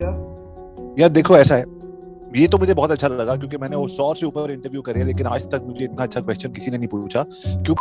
क्या? यार देखो ऐसा है। ये तो मुझे बहुत अच्छा लगा क्योंकि मैंने वो 100 से ऊपर इंटरव्यू करे लेकिन आज तक मुझे इतना अच्छा क्वेश्चन किसी ने नहीं पूछा। क्यों?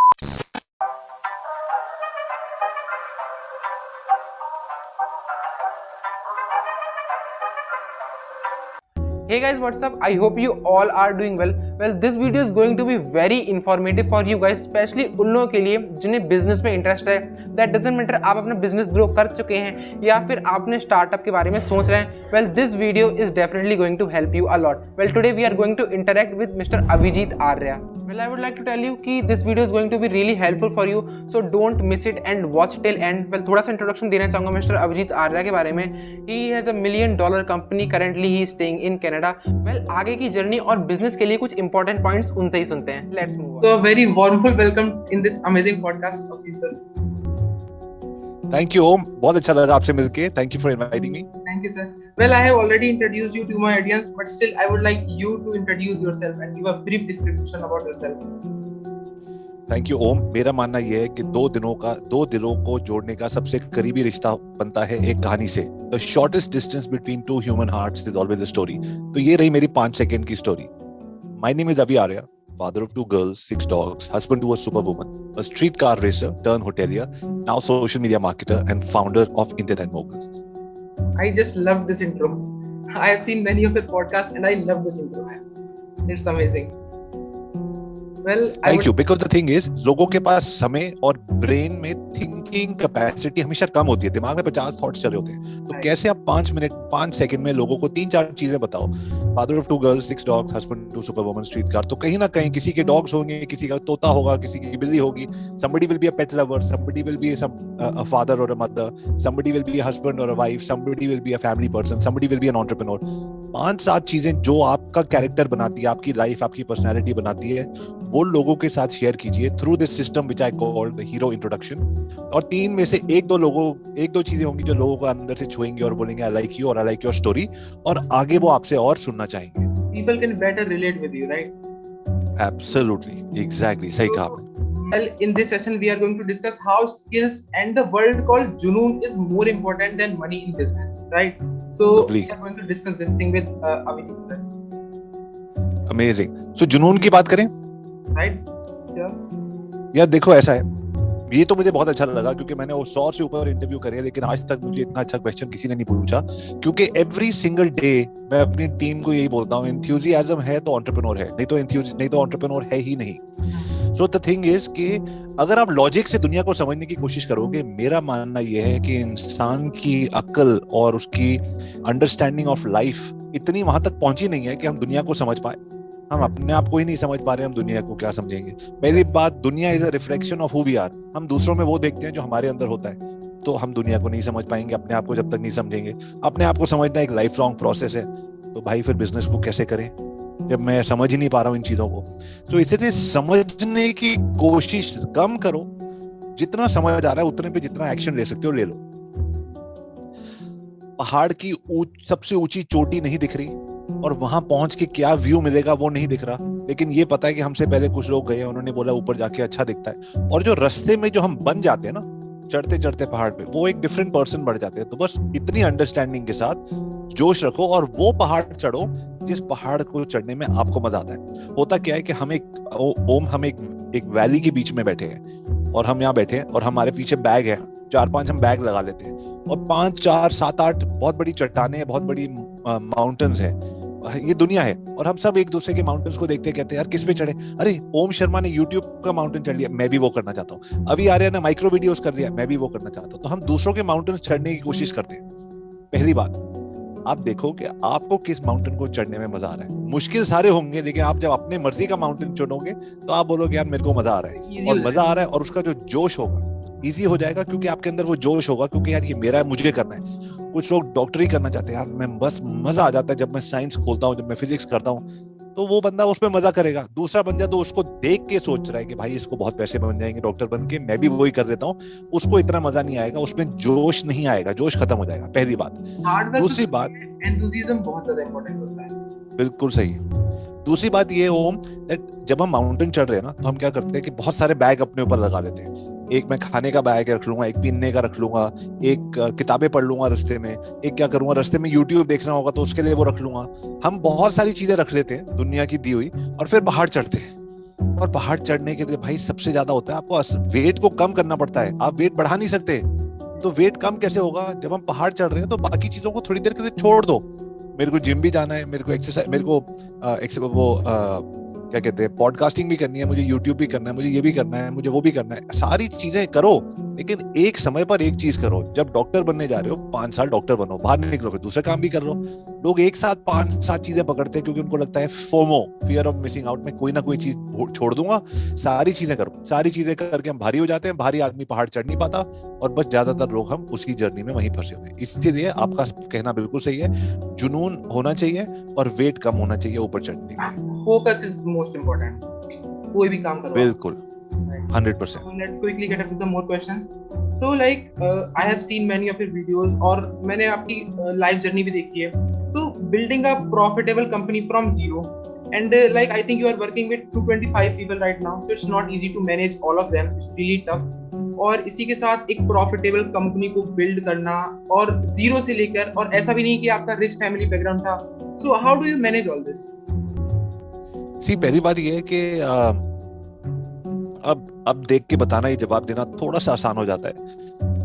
Hey guys, what's up? I hope you all are doing well. Well, this video is going to be very informative for you guys, especially उन लोगों के लिए जिन्हें बिजनेस में इंटरेस्ट है. That doesn't matter आप अपना बिजनेस ग्रो कर चुके हैं या फिर आपने स्टार्टअप के बारे में सोच रहे हैं. Well, this video is definitely going to help you a lot. Well, today we are going to interact with Mr. Avijit Arya. Well, I would like to tell you कि this video is going to be really helpful for you, so don't miss it and watch till end. Well, थोड़ा सा introduction देना चाहूँगा mister Abhijit Arya के बारे में. He has a $1 million company. Currently he is staying in Canada. Well, आगे की journey और बिजनेस के लिए कुछ इंपॉर्टेंट पॉइंट्स उनसे ही सुनते हैं. Let's move on. So a very warmful welcome in this amazing podcast of sir. Thank you Om, बहुत अच्छा लगा आपसे मिलके. Thank you for inviting me. Thank you, sir. Well, I have already introduced you to my audience, but still I would like you to introduce yourself and give a brief description about yourself. Thank you Om. मेरा मानना यह है कि दो दिलों को जोड़ने का सबसे करीबी रिश्ता बनता है एक कहानी से. The shortest distance between two human hearts is always a story. तो ये रही मेरी 5 सेकंड की story. My name is Abhi Arya, father of 2 girls, 6 dogs, husband to a superwoman, a streetcar racer turned hotelier, now social media marketer and founder of Internet Moguls. I just love this intro. I have seen many of your podcasts and I love this intro. It's amazing. Well, Thank you. Because the thing is, लोगों के पास समय और brain में thinking capacity हमेशा कम होती है. दिमाग में 50 थॉट्स चल रहे होते हैं. तो कैसे आप 5 सेकंड में लोगों को 3-4 चीजें बताओ. Father of 2 girls, 6 dogs, husband to superwoman, street car. तो कहीं ना कहीं किसी के डॉग्स होंगे, किसी का तोता होगा, किसी की बिल्ली होगी. Somebody will be a pet lover, somebody will be a father or a mother, somebody will be a husband or a wife, somebody will be a family person, somebody will be an entrepreneur. 5-7 चीजें जो आपका character बनाती है, आपकी life, आपकी personality बनाती है, वो लोगों के साथ शेयर कीजिए through this system which I called the hero introduction. और 3 में से 1-2 चीजें होंगी जो लोगों को अंदर से छुएंगी और बोलेंगे आई लाइक यू और आई लाइक योर स्टोरी, और आगे वो आपसे और सुनना चाहेंगे. people can better relate with you, right? Absolutely, exactly, सही कहा आपने. Well, in this session we are going to discuss how skills and the world called Junoon is more important than money in business, right? So we are going to discuss this thing with Avijit sir. Amazing. So जुनून की बात करें. Right? Yeah. यार देखो ऐसा है. ये तो मुझे बहुत अच्छा लगा क्योंकि मैंने वो 100 से ऊपर इंटरव्यू करे लेकिन आज तक मुझे इतना अच्छा क्वेश्चन किसी ने नहीं पूछा. क्योंकि एवरी सिंगल डे मैं अपनी टीम को यही बोलता हूँ, एंथुसियाज्म है तो एंटरप्रेन्योर है, नहीं तो एंटरप्रेन्योर है ही नहीं. सो द थिंग इज कि अगर आप लॉजिक से दुनिया को समझने की कोशिश करोगे, मेरा मानना यह है कि इंसान की अक्ल और उसकी अंडरस्टैंडिंग ऑफ लाइफ इतनी वहां तक पहुंची नहीं है कि हम दुनिया को समझ पाए. हम अपने आप को ही नहीं समझ पा रहे, हम दुनिया को क्या समझेंगे. पहली बात, दुनिया is a reflection of who we are. हम दूसरों में वो देखते हैं जो हमारे अंदर होता है. तो हम दुनिया को नहीं समझ पाएंगे अपने आप को जब तक नहीं समझेंगे. अपने आप को समझना एक लाइफ लॉन्ग प्रोसेस है. तो भाई फिर बिजनेस को कैसे करें जब मैं समझ ही नहीं पा रहा हूँ इन चीजों को. तो इसलिए समझने की कोशिश कम करो. जितना समझ आ रहा है उतने पे जितना एक्शन ले सकते हो ले लो. पहाड़ की सबसे ऊंची चोटी नहीं दिख रही और वहां पहुंच के क्या व्यू मिलेगा वो नहीं दिख रहा, लेकिन ये पता है कि हमसे पहले कुछ लोग गए, उन्होंने बोला ऊपर जाके अच्छा दिखता है. और जो रास्ते में जो हम बन जाते हैं ना चढ़ते चढ़ते पहाड़ पे, वो एक डिफरेंट पर्सन बढ़ जाते हैं. तो बस इतनी अंडरस्टैंडिंग के साथ जोश रखो और वो पहाड़ चढ़ो जिस पहाड़ को चढ़ने में आपको मजा आता है. होता क्या है कि हम एक वैली के बीच में बैठे हैं और हम यहाँ बैठे हैं और हमारे पीछे बैग है, 4-5 हम बैग लगा लेते हैं और 5, 4, 7, 8 बहुत बड़ी चट्टाने हैं, बहुत बड़ी माउंटेन्स है. ये दुनिया है और हम सब एक दूसरे के माउंटेन्स को देखते कहते हैं यार किस पे चढ़े. अरे ओम शर्मा ने यूट्यूब का माउंटेन चढ़ लिया, मैं भी वो करना चाहता हूँ. अभी आर्या ने माइक्रो वीडियोस कर लिया, मैं भी वो करना चाहता हूँ. तो हम दूसरों के माउंटेन चढ़ने की कोशिश करते हैं. पहली बात, आप देखो कि आपको किस माउंटेन को चढ़ने में मजा आ रहा है. मुश्किल सारे होंगे लेकिन आप जब अपने मर्जी का माउंटेन चढ़ोगे तो आप बोलोगे यार मेरे को मजा आ रहा है. और मजा आ रहा है और उसका जो जोश होगा इजी हो जाएगा क्योंकि आपके अंदर वो जोश होगा क्योंकि यार ये मेरा है, मुझे करना है. कुछ लोग डॉक्टरी करना चाहते हैं, यार मैं बस मजा आ जाता है जब मैं साइंस खोलता हूँ, जब मैं फिजिक्स करता हूँ. तो वो बंदा उसमें मजा करेगा. दूसरा बंदा तो उसको देख के सोच रहा है कि भाई इसको बहुत पैसे बन जाएंगे डॉक्टर बन के, मैं भी वही कर देता हूँ. उसको इतना मजा नहीं आएगा, उसमें जोश नहीं आएगा, जोश खत्म हो जाएगा. पहली बात. दूसरी बात, एंथुसियाज्म बहुत ज्यादा इंपॉर्टेंट होता है. बिल्कुल सही. दूसरी बात ये ओम, जब हम माउंटेन चढ़ रहे हैं ना तो हम क्या करते हैं कि बहुत सारे बैग अपने ऊपर लगा लेते हैं. एक मैं खाने का बैग रख लूंगा, एक पीने का रख लूंगा, एक किताबें पढ़ लूंगा रास्ते में, एक क्या करूंगा रास्ते में यूट्यूब देखना होगा तो उसके लिए वो रख लूंगा। हम बहुत सारी चीजें रख लेते हैं दुनिया की दी हुई, और फिर पहाड़ चढ़ते हैं। और पहाड़ चढ़ने के लिए भाई सबसे ज्यादा होता है आपको वेट को कम करना पड़ता है। आप वेट बढ़ा नहीं सकते, तो वेट कम कैसे होगा? जब हम पहाड़ चढ़ रहे हैं तो बाकी चीजों को थोड़ी देर के लिए छोड़ दो। मेरे को जिम भी जाना है, मेरे को एक्सरसाइज, मेरे को क्या कहते हैं, पॉडकास्टिंग भी करनी है, मुझे यूट्यूब भी करना है, मुझे ये भी करना है, मुझे वो भी करना है। सारी चीजें करो, लेकिन एक समय पर एक चीज करो। जब डॉक्टर बनने जा रहे हो 5 साल डॉक्टर बनो, बाहर निकलो फिर दूसरा काम भी कर लो। लोग एक साथ 5-7 चीजें पकड़ते हैं क्योंकि उनको लगता है FOMO, fear of missing out, में कोई ना कोई चीज छोड़ दूंगा। सारी चीजें करो, सारी चीजें करके हम भारी हो जाते हैं। भारी आदमी पहाड़ चढ़ नहीं पाता, और बस ज्यादातर लोग हम उसी जर्नी में वहीं फंसे हुए हैं। इसलिए आपका कहना बिल्कुल सही है, जुनून होना चाहिए और वेट कम होना चाहिए ऊपर चढ़ने के लिए। Focus is most important. कोई भी काम करो बिल्कुल 100%. So let's quickly get up to the more questions. So like I have seen many of your videos और मैंने आपकी life journey भी देखी है. So building a profitable company from zero and like I think you are working with 225 people right now, so it's not easy to manage all of them. It's really tough. और इसी के साथ एक profitable company को build करना और zero से लेकर, और ऐसा भी नहीं कि आपका रिच फैमिली बैकग्राउंड था. So how do you manage all this? See पहली बात ये है कि अब देख के बताना, ही जवाब देना थोड़ा सा आसान हो जाता है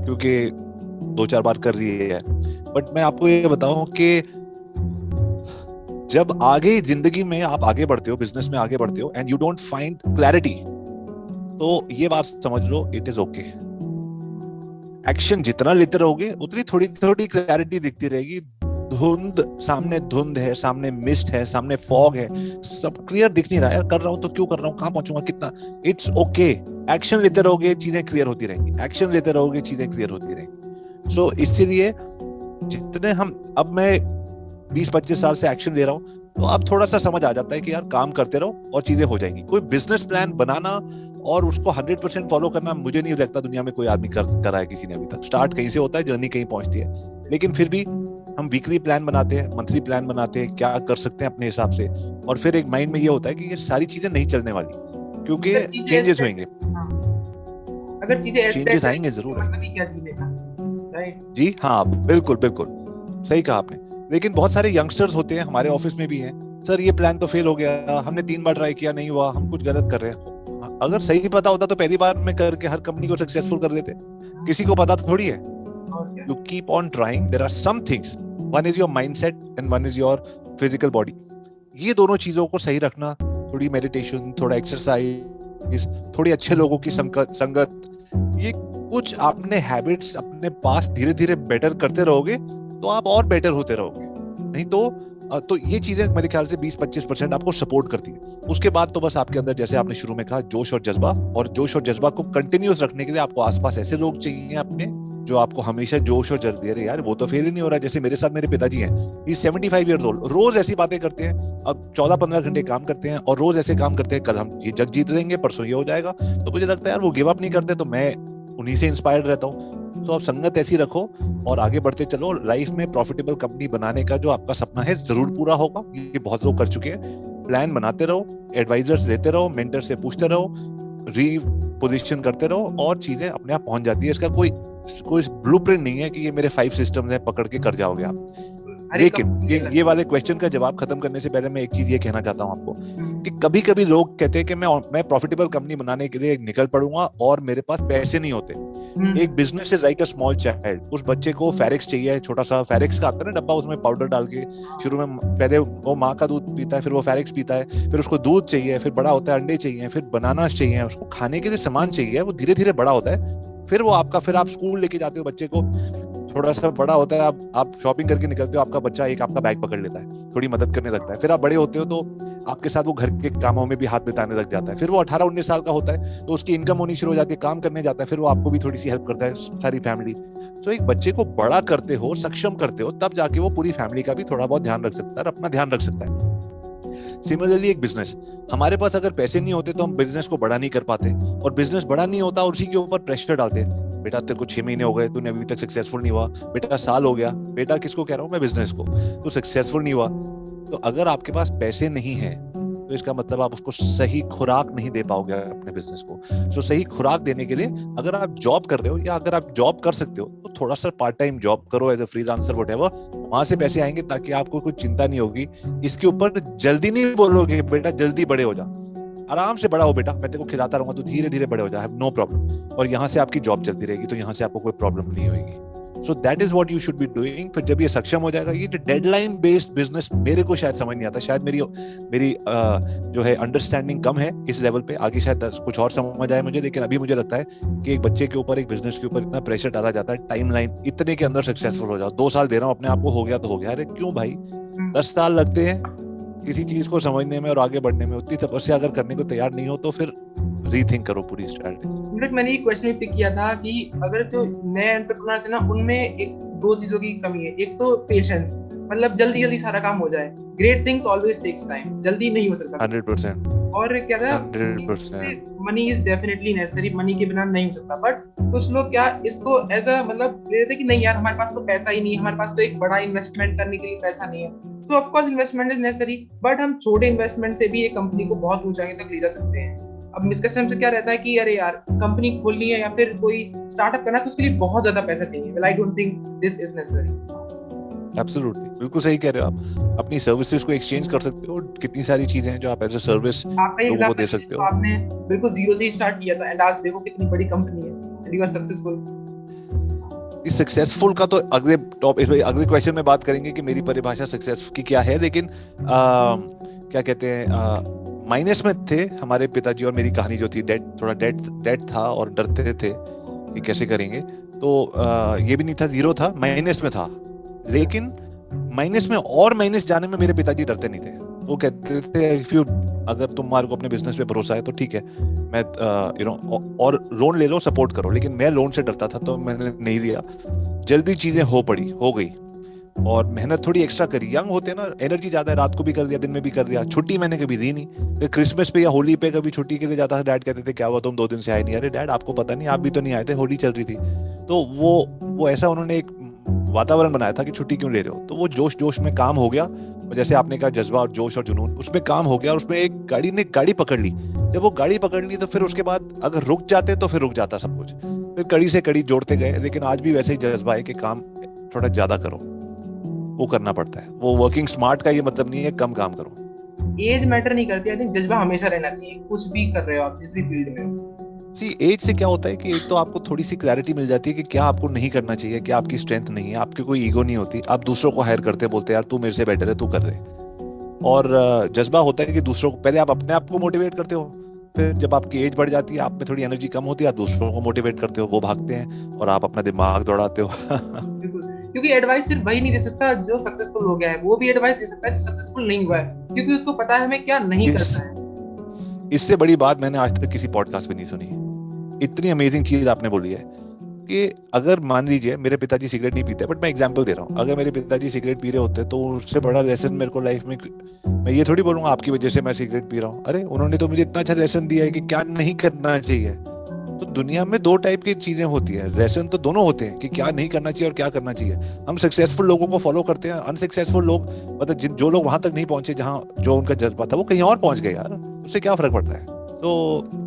क्योंकि 2-4 बार कर रही है। बट मैं आपको ये बताऊं कि जब आगे जिंदगी में आप आगे बढ़ते हो, बिजनेस में आगे बढ़ते हो, and you don't find clarity, तो ये बात समझ लो, इट इज ओके। एक्शन जितना लेते रहोगे उतनी थोड़ी थोड़ी क्लैरिटी दिखती रहेगी। सामने धुंध है, सामने मिस्ट है, सामने फॉग है, सब क्लियर दिख नहीं रहा है। कर रहा हूं तो क्यों कर रहा हूं, कहां पहुंचूंगा, कितना। It's okay. एक्शन लेते रहोगे चीजें क्लियर होती रहेंगी, एक्शन लेते रहोगे चीजें क्लियर होती रहेंगी। सो इसलिए जितने अब मैं 20-25 साल से एक्शन ले रहा हूं, तो अब थोड़ा सा समझ आ जाता है कि यार काम करते रहो और चीजें हो जाएंगी। कोई बिजनेस प्लान बनाना और उसको 100% फॉलो करना, मुझे नहीं लगता दुनिया में कोई आदमी करा है किसी ने अभी तक। स्टार्ट कहीं से होता है, जर्नी कहीं पहुंचती है, लेकिन फिर भी हम वीकली प्लान बनाते हैं, मंथली प्लान बनाते हैं, क्या कर सकते हैं अपने हिसाब से। और फिर एक माइंड में ये होता है कि ये सारी चीजें नहीं चलने वाली, क्योंकि चेंजेस होंगे। अगर चेंजेस आएंगे जरूर है। जी हाँ, बिल्कुल बिल्कुल सही कहा आपने। लेकिन बहुत सारे यंगस्टर्स होते हैं, हमारे ऑफिस में भी हैं, सर ये प्लान तो फेल हो गया, हमने 3 बार ट्राई किया, नहीं हुआ, हम कुछ गलत कर रहे हैं। अगर सही पता होता तो पहली बार में करके हर कंपनी को सक्सेसफुल कर देते। किसी को पता थोड़ी है। You keep on trying. There are some things. One is your mindset and one is your physical body. ये दोनों चीजों को सही रखना, थोड़ी मेडिटेशन, थोड़ा एक्सरसाइज, थोड़ी अच्छे लोगों की संगत, ये कुछ आपने हैबिट्स अपने पास धीरे धीरे बेटर करते रहोगे तो आप और बेटर होते रहोगे। नहीं तो ये चीजें मेरे ख्याल से 20-25% आपको सपोर्ट करती है। उसके बाद तो बस आपके अंदर, जैसे आपने शुरू में कहा, जोश और जज्बा, और जोश और जज्बा को कंटिन्यूस रखने के लिए आपको आसपास ऐसे लोग चाहिए अपने जो आपको हमेशा जोश और जज्बे, अरे यार वो तो फेल ही नहीं हो रहा। जैसे मेरे साथ मेरे पिताजी हैं, ही 75 ईयर्स ओल्ड, रोज ऐसी बातें करते हैं। अब 14-15 घंटे काम करते हैं और रोज ऐसे काम करते हैं, कल हम ये जग जीत लेंगे, परसों ये हो जाएगा। तो मुझे लगता है यार वो गिव अप नहीं करते, तो मैं उन्हीं से इंस्पायर्ड रहता हूँ। तो आप संगत ऐसी रखो और आगे बढ़ते चलो। लाइफ में प्रॉफिटेबल कंपनी बनाने का जो आपका सपना है जरूर पूरा होगा, ये बहुत लोग कर चुके हैं। प्लान बनाते रहो, एडवाइजर्स देते रहो, मेंटर से पूछते रहो, रीपोजिशन करते रहो और चीजें अपने आप पहुंच जाती है। इसका कोई ब्लूप्रिंट नहीं है कि ये मेरे 5 सिस्टम्स हैं, पकड़ के कर जाओगे आप। लेकिन ये वाले क्वेश्चन का जवाब खत्म करने से पहले मैं एक चीज ये कहना चाहता हूँ आपको कि कभी कभी लोग कहते हैं कि मैं प्रॉफिटेबल कंपनी बनाने के लिए निकल पड़ूंगा और मेरे पास पैसे नहीं होते। एक business is like a small child. उस बच्चे को फेरिक्स चाहिए, छोटा सा फेरिक्स का आता है ना डब्बा, उसमें पाउडर डाल के। शुरू में पहले वो माँ का दूध पीता है, फिर वो फेरिक्स पीता है, फिर उसको दूध चाहिए, फिर बड़ा होता है अंडे चाहिए, फिर बनानास चाहिए, उसको खाने के लिए सामान चाहिए, वो धीरे धीरे बड़ा होता है। फिर आप स्कूल लेके जाते हो बच्चे को, थोड़ा सा बड़ा होता है, आप शॉपिंग करके निकलते हो, आपका बच्चा एक आपका बैग पकड़ लेता है, थोड़ी मदद करने लगता है। फिर आप बड़े होते हो तो आपके साथ वो घर के कामों में भी हाथ बिताने लग जाता है। फिर वो 18-19 साल का होता है तो उसकी इनकम होनी शुरू हो जाती है, काम करने जाता है, फिर वो आपको भी थोड़ी सी हेल्प करता है, सारी फैमिली। तो एक बच्चे को बड़ा करते हो, सक्षम करते हो, तब जाके वो पूरी फैमिली का भी थोड़ा बहुत ध्यान रख सकता है, अपना ध्यान रख सकता है। सिमिलरली एक बिजनेस, हमारे पास अगर पैसे नहीं होते तो हम बिजनेस को बड़ा नहीं कर पाते, और बिजनेस बड़ा नहीं होता और उसी के ऊपर प्रेशर डालते हैं। बेटा तेरे को 6 महीने हो गए, तूने अभी तक सक्सेसफुल नहीं हुआ, बेटा साल हो गया, बेटा किसको कह रहा हूं मैं, बिजनेस को, तो सक्सेसफुल नहीं हुआ। तो अगर आपके पास पैसे नहीं है तो इसका मतलब आप उसको सही खुराक नहीं दे पाओगे अपने बिजनेस को। सो सही खुराक देने के लिए अगर आप जॉब कर रहे हो या अगर आप जॉब कर सकते हो तो थोड़ा सा पार्ट टाइम जॉब करो एज अ फ्रीलांसर व्हाटएवर, वहां से पैसे आएंगे ताकि आपको कोई चिंता नहीं होगी। इसके ऊपर जल्दी नहीं बोलोगे बेटा जल्दी बड़े हो जा, आराम से बड़ा हो बेटा, मैं तेरे को खिलाता रहूंगा, तो धीरे धीरे बड़े हो जा, नो प्रॉब्लम। और यहाँ से आपकी जॉब चलती रहेगी, तो यहाँ से आपको कोई प्रॉब्लम नहीं होगी। So that is what you should be doing. फिर जब ये सक्षम हो जाएगा, ये डेडलाइन बेस्ड बिजनेस मेरे को शायद समझ नहीं आता, शायद मेरी जो है अंडरस्टैंडिंग कम है इस लेवल पे, आगे शायद कुछ और समझ आए मुझे। लेकिन अभी मुझे लगता है कि एक बच्चे के ऊपर, एक बिजनेस के ऊपर इतना प्रेशर डाला जाता है, टाइमलाइन इतने के अंदर सक्सेसफुल हो जाओ, 2 साल दे रहा हूँ अपने आप को, हो गया तो हो गया। अरे क्यों भाई, 10 साल लगते हैं किसी चीज को समझने में और आगे बढ़ने में। उतनी तपस्या अगर करने को तैयार नहीं हो तो फिर रीथिंक करो पूरी स्ट्रेटजी। इनफैक्ट मैंने ये क्वेश्चन भी पिक किया था कि अगर जो नए एंटरप्रेन्योर्स है ना, उनमें एक 2 चीजों की कमी है। एक तो पेशेंस, मतलब जल्दी जल्दी सारा काम हो जाए। Great things always takes time, जल्दी नहीं हो सकता 100%। और क्या था, 100%। Money is definitely necessary, money के बिना नहीं हो सकता। बट कुछ लोग क्या इसको एज अ मतलब ले लेते कि नहीं यार हमारे पास तो पैसा ही नहीं है, हमारे पास तो एक बड़ा इन्वेस्टमेंट करने के लिए पैसा नहीं है। सो of course investment is necessary, but हम छोटे इन्वेस्टमेंट से भी एक कंपनी को बहुत ऊंचाई तक ले जा सकते हैं। अब मिसकंसेप्शन से क्या रहता है कि अरे यार कंपनी खोलनी है या फिर कोई स्टार्टअप करना है तो उसके लिए बहुत ज्यादा पैसा चाहिए। Well I don't think this is necessary. Absolutely, बिल्कुल सही कह रहे हो आप। अपनी सर्विसेज को एक्सचेंज कर सकते हो, कितनी सारी चीजें हैं जो आप एज अ सर्विस लोगों को दे सकते हो। आपने बिल्कुल जीरो से ही स्टार्ट किया था एंड आज देखो कितनी बड़ी कंपनी है एंड यू आर सक्सेसफुल। इस सक्सेसफुल का तो अगले क्वेश्चन में बात करेंगे कि मेरी परिभाषा सक्सेस की क्या है। लेकिन क्या कहते हैं, माइनस में थे हमारे पिताजी और मेरी कहानी जो थी, थोड़ा डेट था और डरते थे कि कैसे करेंगे। तो ये भी नहीं था जीरो था, माइनस में था। लेकिन माइनस में और माइनस जाने में मेरे पिताजी डरते नहीं थे। वो कहते थे इफ यू, अगर तुम्हारे को अपने बिजनेस पे भरोसा है तो ठीक है, मैं और लोन ले लो, सपोर्ट करो। लेकिन मैं लोन से डरता था तो मैंने नहीं लिया। जल्दी चीजें हो गई और मेहनत थोड़ी एक्स्ट्रा करी। यंग होते ना, एनर्जी ज्यादा है, रात को भी कर लिया, दिन में भी कर लिया। छुट्टी मैंने कभी दी नहीं। फिर क्रिसमस पे या होली पे कभी छुट्टी के लिए जाता था, डैड कहते थे क्या हुआ तुम 2 दिन से आए नहीं। अरे डैड आपको पता नहीं, आप भी तो नहीं आए थे, होली चल रही थी। तो वो ऐसा उन्होंने एक वातावरण बनाया था कि छुट्टी क्यों ले रहे हो। तो वो जोश में काम हो गया, और जैसे आपने कहा जज्बा और जोश और जुनून, उसमें काम हो गया और उसमें एक गाड़ी ने गाड़ी पकड़ ली। जब वो गाड़ी पकड़ ली तो फिर उसके बाद अगर रुक जाते तो फिर रुक जाता सब कुछ। फिर कड़ी से कड़ी जोड़ते गए। लेकिन आज भी वैसे ही जज्बा है कि काम थोड़ा ज्यादा करो, वो करना पड़ता है। वो वर्किंग स्मार्ट का ये मतलब नहीं है कम काम करो। एज मैटर नहीं करती, आई थिंक जज्बा हमेशा रहना चाहिए, कुछ भी कर रहे हो आप जिस भी फील्ड में। सी एज से क्या होता है कि एक तो आपको थोड़ी सी क्लैरिटी मिल जाती है कि क्या आपको नहीं करना चाहिए, क्या आपकी स्ट्रेंथ नहीं है, आपकी कोई ईगो नहीं होती। आप दूसरों को हायर करते बोलते यार तू मेरे से बेटर है, तू कर रहे। और जज्बा होता है कि दूसरों को, पहले आप अपने आप को मोटिवेट करते हो, फिर जब आपकी एज बढ़ जाती है, आप में थोड़ी एनर्जी कम होती है, आप दूसरों को मोटिवेट करते हो, वो भागते हैं और आप अपना दिमाग दौड़ाते हो। क्योंकि एडवाइस सिर्फ वही नहीं दे सकता जो सक्सेसफुल हो गया है, वो भी एडवाइस दे सकता है जो सक्सेसफुल नहीं हुआ है, क्योंकि उसको पता है हमें क्या नहीं करना है। इससे बड़ी बात मैंने आज तक किसी पॉडकास्ट में नहीं सुनी। इतनी अमेजिंग चीज आपने बोली है कि अगर मान लीजिए मेरे पिताजी सिगरेट नहीं पीते, बट मैं एग्जांपल दे रहा हूँ, अगर मेरे पिताजी सिगरेट पी रहे होते तो उससे बड़ा लेसन मेरे को लाइफ में, मैं ये थोड़ी बोलूंगा आपकी वजह से मैं सिगरेट पी रहा हूँ। अरे उन्होंने तो मुझे इतना अच्छा लेसन दिया है कि क्या नहीं करना चाहिए। तो दुनिया में 2 टाइप की चीजें होती है, लेसन तो दोनों होते हैं कि क्या नहीं करना चाहिए और क्या करना चाहिए। हम सक्सेसफुल लोगों को फॉलो करते हैं, अनसक्सेसफुल लोग, मतलब जो लोग वहां तक नहीं पहुंचे जहां जो उनका जज्बा था, वो कहीं और पहुंच गए यार, उससे क्या फर्क पड़ता है। तो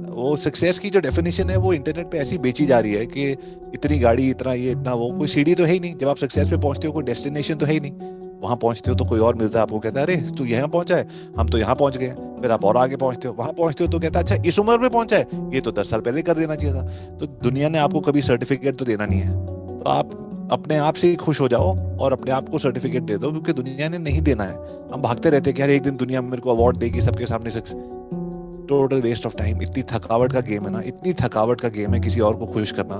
वो सक्सेस की जो डेफिनेशन है वो इंटरनेट पे ऐसी बेची जा रही है कि इतनी गाड़ी, इतना ये, इतना वो, कोई सीढ़ी तो है ही नहीं। जब आप सक्सेस पे पहुंचते हो कोई डेस्टिनेशन तो है ही नहीं। वहां पहुंचते हो तो कोई और मिलता है, आपको कहता है अरे तू यहाँ पहुंचा है, हम तो यहाँ पहुंच गए। फिर आप और आगे पहुंचते हो, वहां पहुंचते हो तो कहता है अच्छा इस उम्र में पहुंचा है, ये तो 10 साल पहले कर देना चाहिए था। तो दुनिया ने आपको कभी सर्टिफिकेट तो देना नहीं है, तो आप अपने आप से खुश हो जाओ और अपने आप को सर्टिफिकेट दे दो, क्योंकि दुनिया ने नहीं देना है। हम भागते रहते हैं कि यार एक दिन दुनिया मेरे को अवार्ड देगी सबके सामने। Total waste of time. इतनी थकावट का गेम है ना, इतनी थकावट का गेम है किसी और को खुश करना।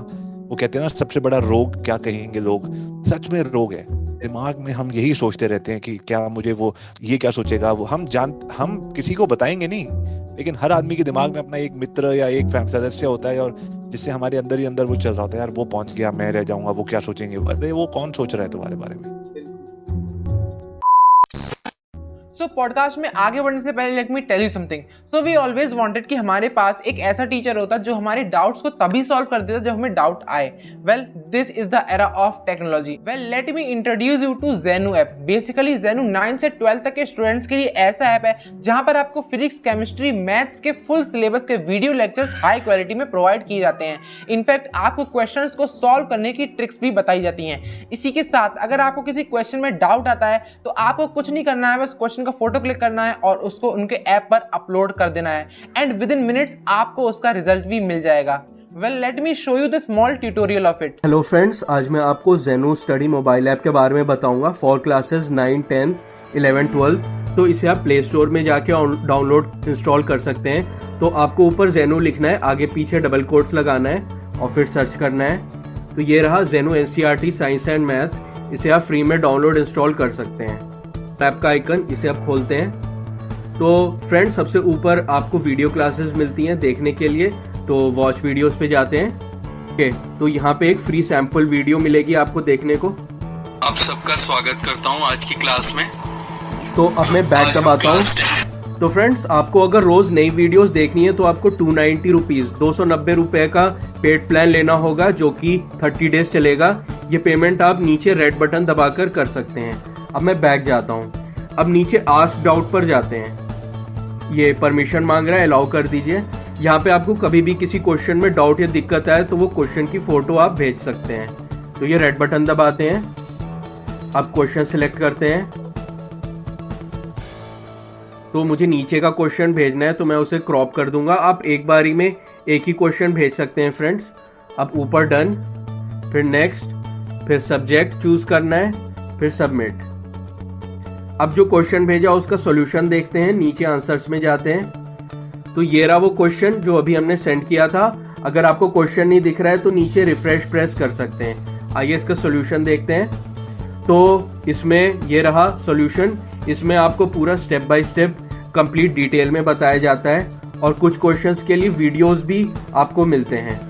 वो कहते हैं ना सबसे बड़ा रोग क्या कहेंगे लोग, सच में रोग है। दिमाग में हम यही सोचते रहते हैं कि क्या मुझे वो, ये क्या सोचेगा वो। हम किसी को बताएंगे नहीं, लेकिन हर आदमी के दिमाग में अपना एक मित्र या एक फैमिली सदस्य होता है, और जिससे हमारे अंदर ही अंदर वो चल रहा होता है, यार वो पहुंच गया, मैं रह जाऊंगा, वो क्या सोचेंगे। अरे वो कौन सोच रहा है तुम्हारे बारे में। सो पॉडकास्ट में आगे बढ़ने से पहले let me tell you something. So we always wanted कि हमारे पास एक ऐसा टीचर होता जो हमारे डाउट्स को तभी सॉल्व कर देता जब हमें डाउट आए। Well this is the era of technology. Well let me introduce you to Zenu app. Basically Zenu 9 से 12 तक के स्टूडेंट्स के लिए ऐसा ऐप है जहां पर आपको फिजिक्स, केमिस्ट्री, मैथ्स के फुल सिलेबस के वीडियो लेक्चर्स हाई क्वालिटी में प्रोवाइड किए जाते हैं। इनफैक्ट आपको क्वेश्चंस को सॉल्व करने की ट्रिक्स भी बताई जाती हैं। इसी के साथ अगर आपको किसी क्वेश्चन में डाउट आता है तो आपको कुछ नहीं करना है, बस क्वेश्चन का फोटो क्लिक करना है और उसको उनके ऐप पर अपलोड कर देना है एंड विद इन मिनट्स आपको उसका रिजल्ट भी मिल जाएगा। Well, let me show you the small tutorial of it. Hello friends, आज मैं आपको Zenu स्टडी मोबाइल ऐप के बारे में बताऊंगा फॉर क्लासेस 9, 10, 11, 12। तो इसे आप प्ले स्टोर में जाके डाउनलोड इंस्टॉल कर सकते हैं। तो आपको ऊपर Zenu लिखना है, आगे पीछे डबल कोट्स लगाना है और फिर सर्च करना है। तो ये रहा Zenu NCERT science and math. इसे आप फ्री में डाउनलोड इंस्टॉल कर सकते हैं। ऐप का आइकन, इसे आप खोलते हैं तो फ्रेंड्स सबसे ऊपर आपको वीडियो क्लासेस मिलती हैं देखने के लिए। तो वॉच वीडियोस पे जाते हैं। ओके, तो यहाँ पे एक फ्री सैंपल वीडियो मिलेगी आपको देखने को। आप सबका स्वागत करता हूँ आज की क्लास में। तो अब मैं बैक दबाता हूँ। तो फ्रेंड्स आपको अगर रोज नई वीडियोस देखनी है तो आपको 290 रुपीज 290 रुपए का पेड प्लान लेना होगा जो कि 30 डेज चलेगा। ये पेमेंट आप नीचे रेड बटन दबाकर कर सकते हैं। अब मैं बैक जाता हूँ। अब नीचे आस्क डाउट पर जाते हैं। ये परमिशन मांग रहा है, अलाउ कर दीजिए। यहाँ पे आपको कभी भी किसी क्वेश्चन में डाउट या दिक्कत आए तो वो क्वेश्चन की फोटो आप भेज सकते हैं। तो ये रेड बटन दबाते हैं, आप क्वेश्चन सिलेक्ट करते हैं। तो मुझे नीचे का क्वेश्चन भेजना है तो मैं उसे क्रॉप कर दूंगा। आप एक बारी में एक ही क्वेश्चन भेज सकते हैं फ्रेंड्स। अब ऊपर डन, फिर नेक्स्ट, फिर सब्जेक्ट चूज करना है, फिर सबमिट। अब जो क्वेश्चन भेजा उसका सॉल्यूशन देखते हैं, नीचे आंसर्स में जाते हैं। तो ये रहा वो क्वेश्चन जो अभी हमने सेंड किया था। अगर आपको क्वेश्चन नहीं दिख रहा है तो नीचे रिफ्रेश प्रेस कर सकते हैं। आइए इसका सॉल्यूशन देखते हैं। तो इसमें ये रहा सॉल्यूशन। इसमें आपको पूरा step by step complete detail में बताया जाता है और कुछ क्वेश्चंस के लिए वीडियोस भी आपको मिलते हैं।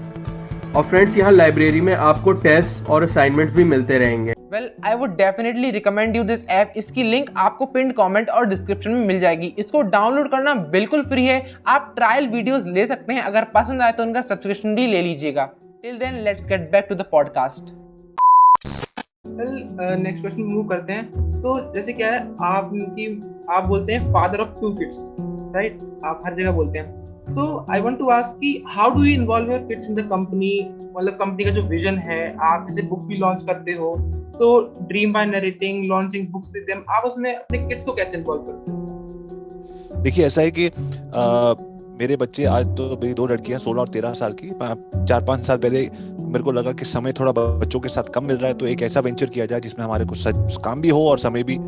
और फ्रेंड्स यहाँ लाइब्रेरी में आपको टेस्ट और असाइनमेंट्स भी मिलते रहेंगे। Well, I would definitely recommend you this app। इसकी लिंक आपको पिन कमेंट और डिस्क्रिप्शन में मिल जाएगी। इसको डाउनलोड करना बिल्कुल फ्री है। आप ट्रायल वीडियोस ले सकते हैं, अगर पसंद आए तो उनका सब्सक्रिप्शन भी ले लीजिएगा। Till then, let's get back to the podcast. Next question move करते हैं। तो जैसे क्या है, आप बोलते हैं फादर ऑफ 2 किड्स, राइट? आप हर जगह बोलते हैं। सो आई वांट टू आस्क कि how do you involve your kids in the company? मतलब कंपनी का जो विजन है, आप जैसे बुक्स भी लॉन्च करते हो, तो dream by narrating, launching books with them, आप उसमें अपने किड्स को कैसे इन्वॉल्व करते हो? देखिए ऐसा है कि मेरे बच्चे, आज तो मेरी 2 लड़कियां 16 और 13 साल की। 4-5 साल पहले मेरे को लगा कि समय थोड़ा बच्चों के साथ कम मिल रहा है, तो एक ऐसा वेंचर किया जाए जिसमें हमारे को काम भी हो और समय भी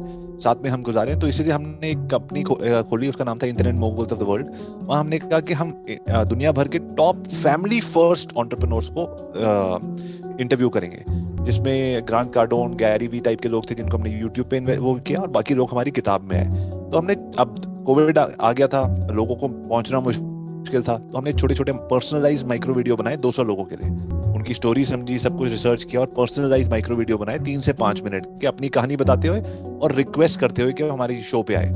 साथ में हम गुजारें। तो इसीलिए हमने एक कंपनी खोली, उसका नाम था internet moguls of the world. वहाँ हमने कहा कि हम दुनिया भर के टॉप फैमिली फर्स्ट एंटरप्रेन्योर्स को इंटरव्यू करेंगे, जिसमें grant Cardone, Gary Vee type के लोग थे जिनको हमने यूट्यूब पे वो किया, और बाकी लोग हमारी किताब में आए। तो हमने, अब कोविड आ गया था, लोगों को पहुंचना मुश्किल था, तो हमने छोटे छोटे पर्सनलाइज माइक्रो वीडियो बनाए 200 लोगों के लिए। उनकी स्टोरी समझी, सब कुछ रिसर्च किया और पर्सनलाइज माइक्रो वीडियो बनाए 3 से 5 मिनट के, अपनी कहानी बताते हुए और रिक्वेस्ट करते हुए कि वो हमारी शो पे आए।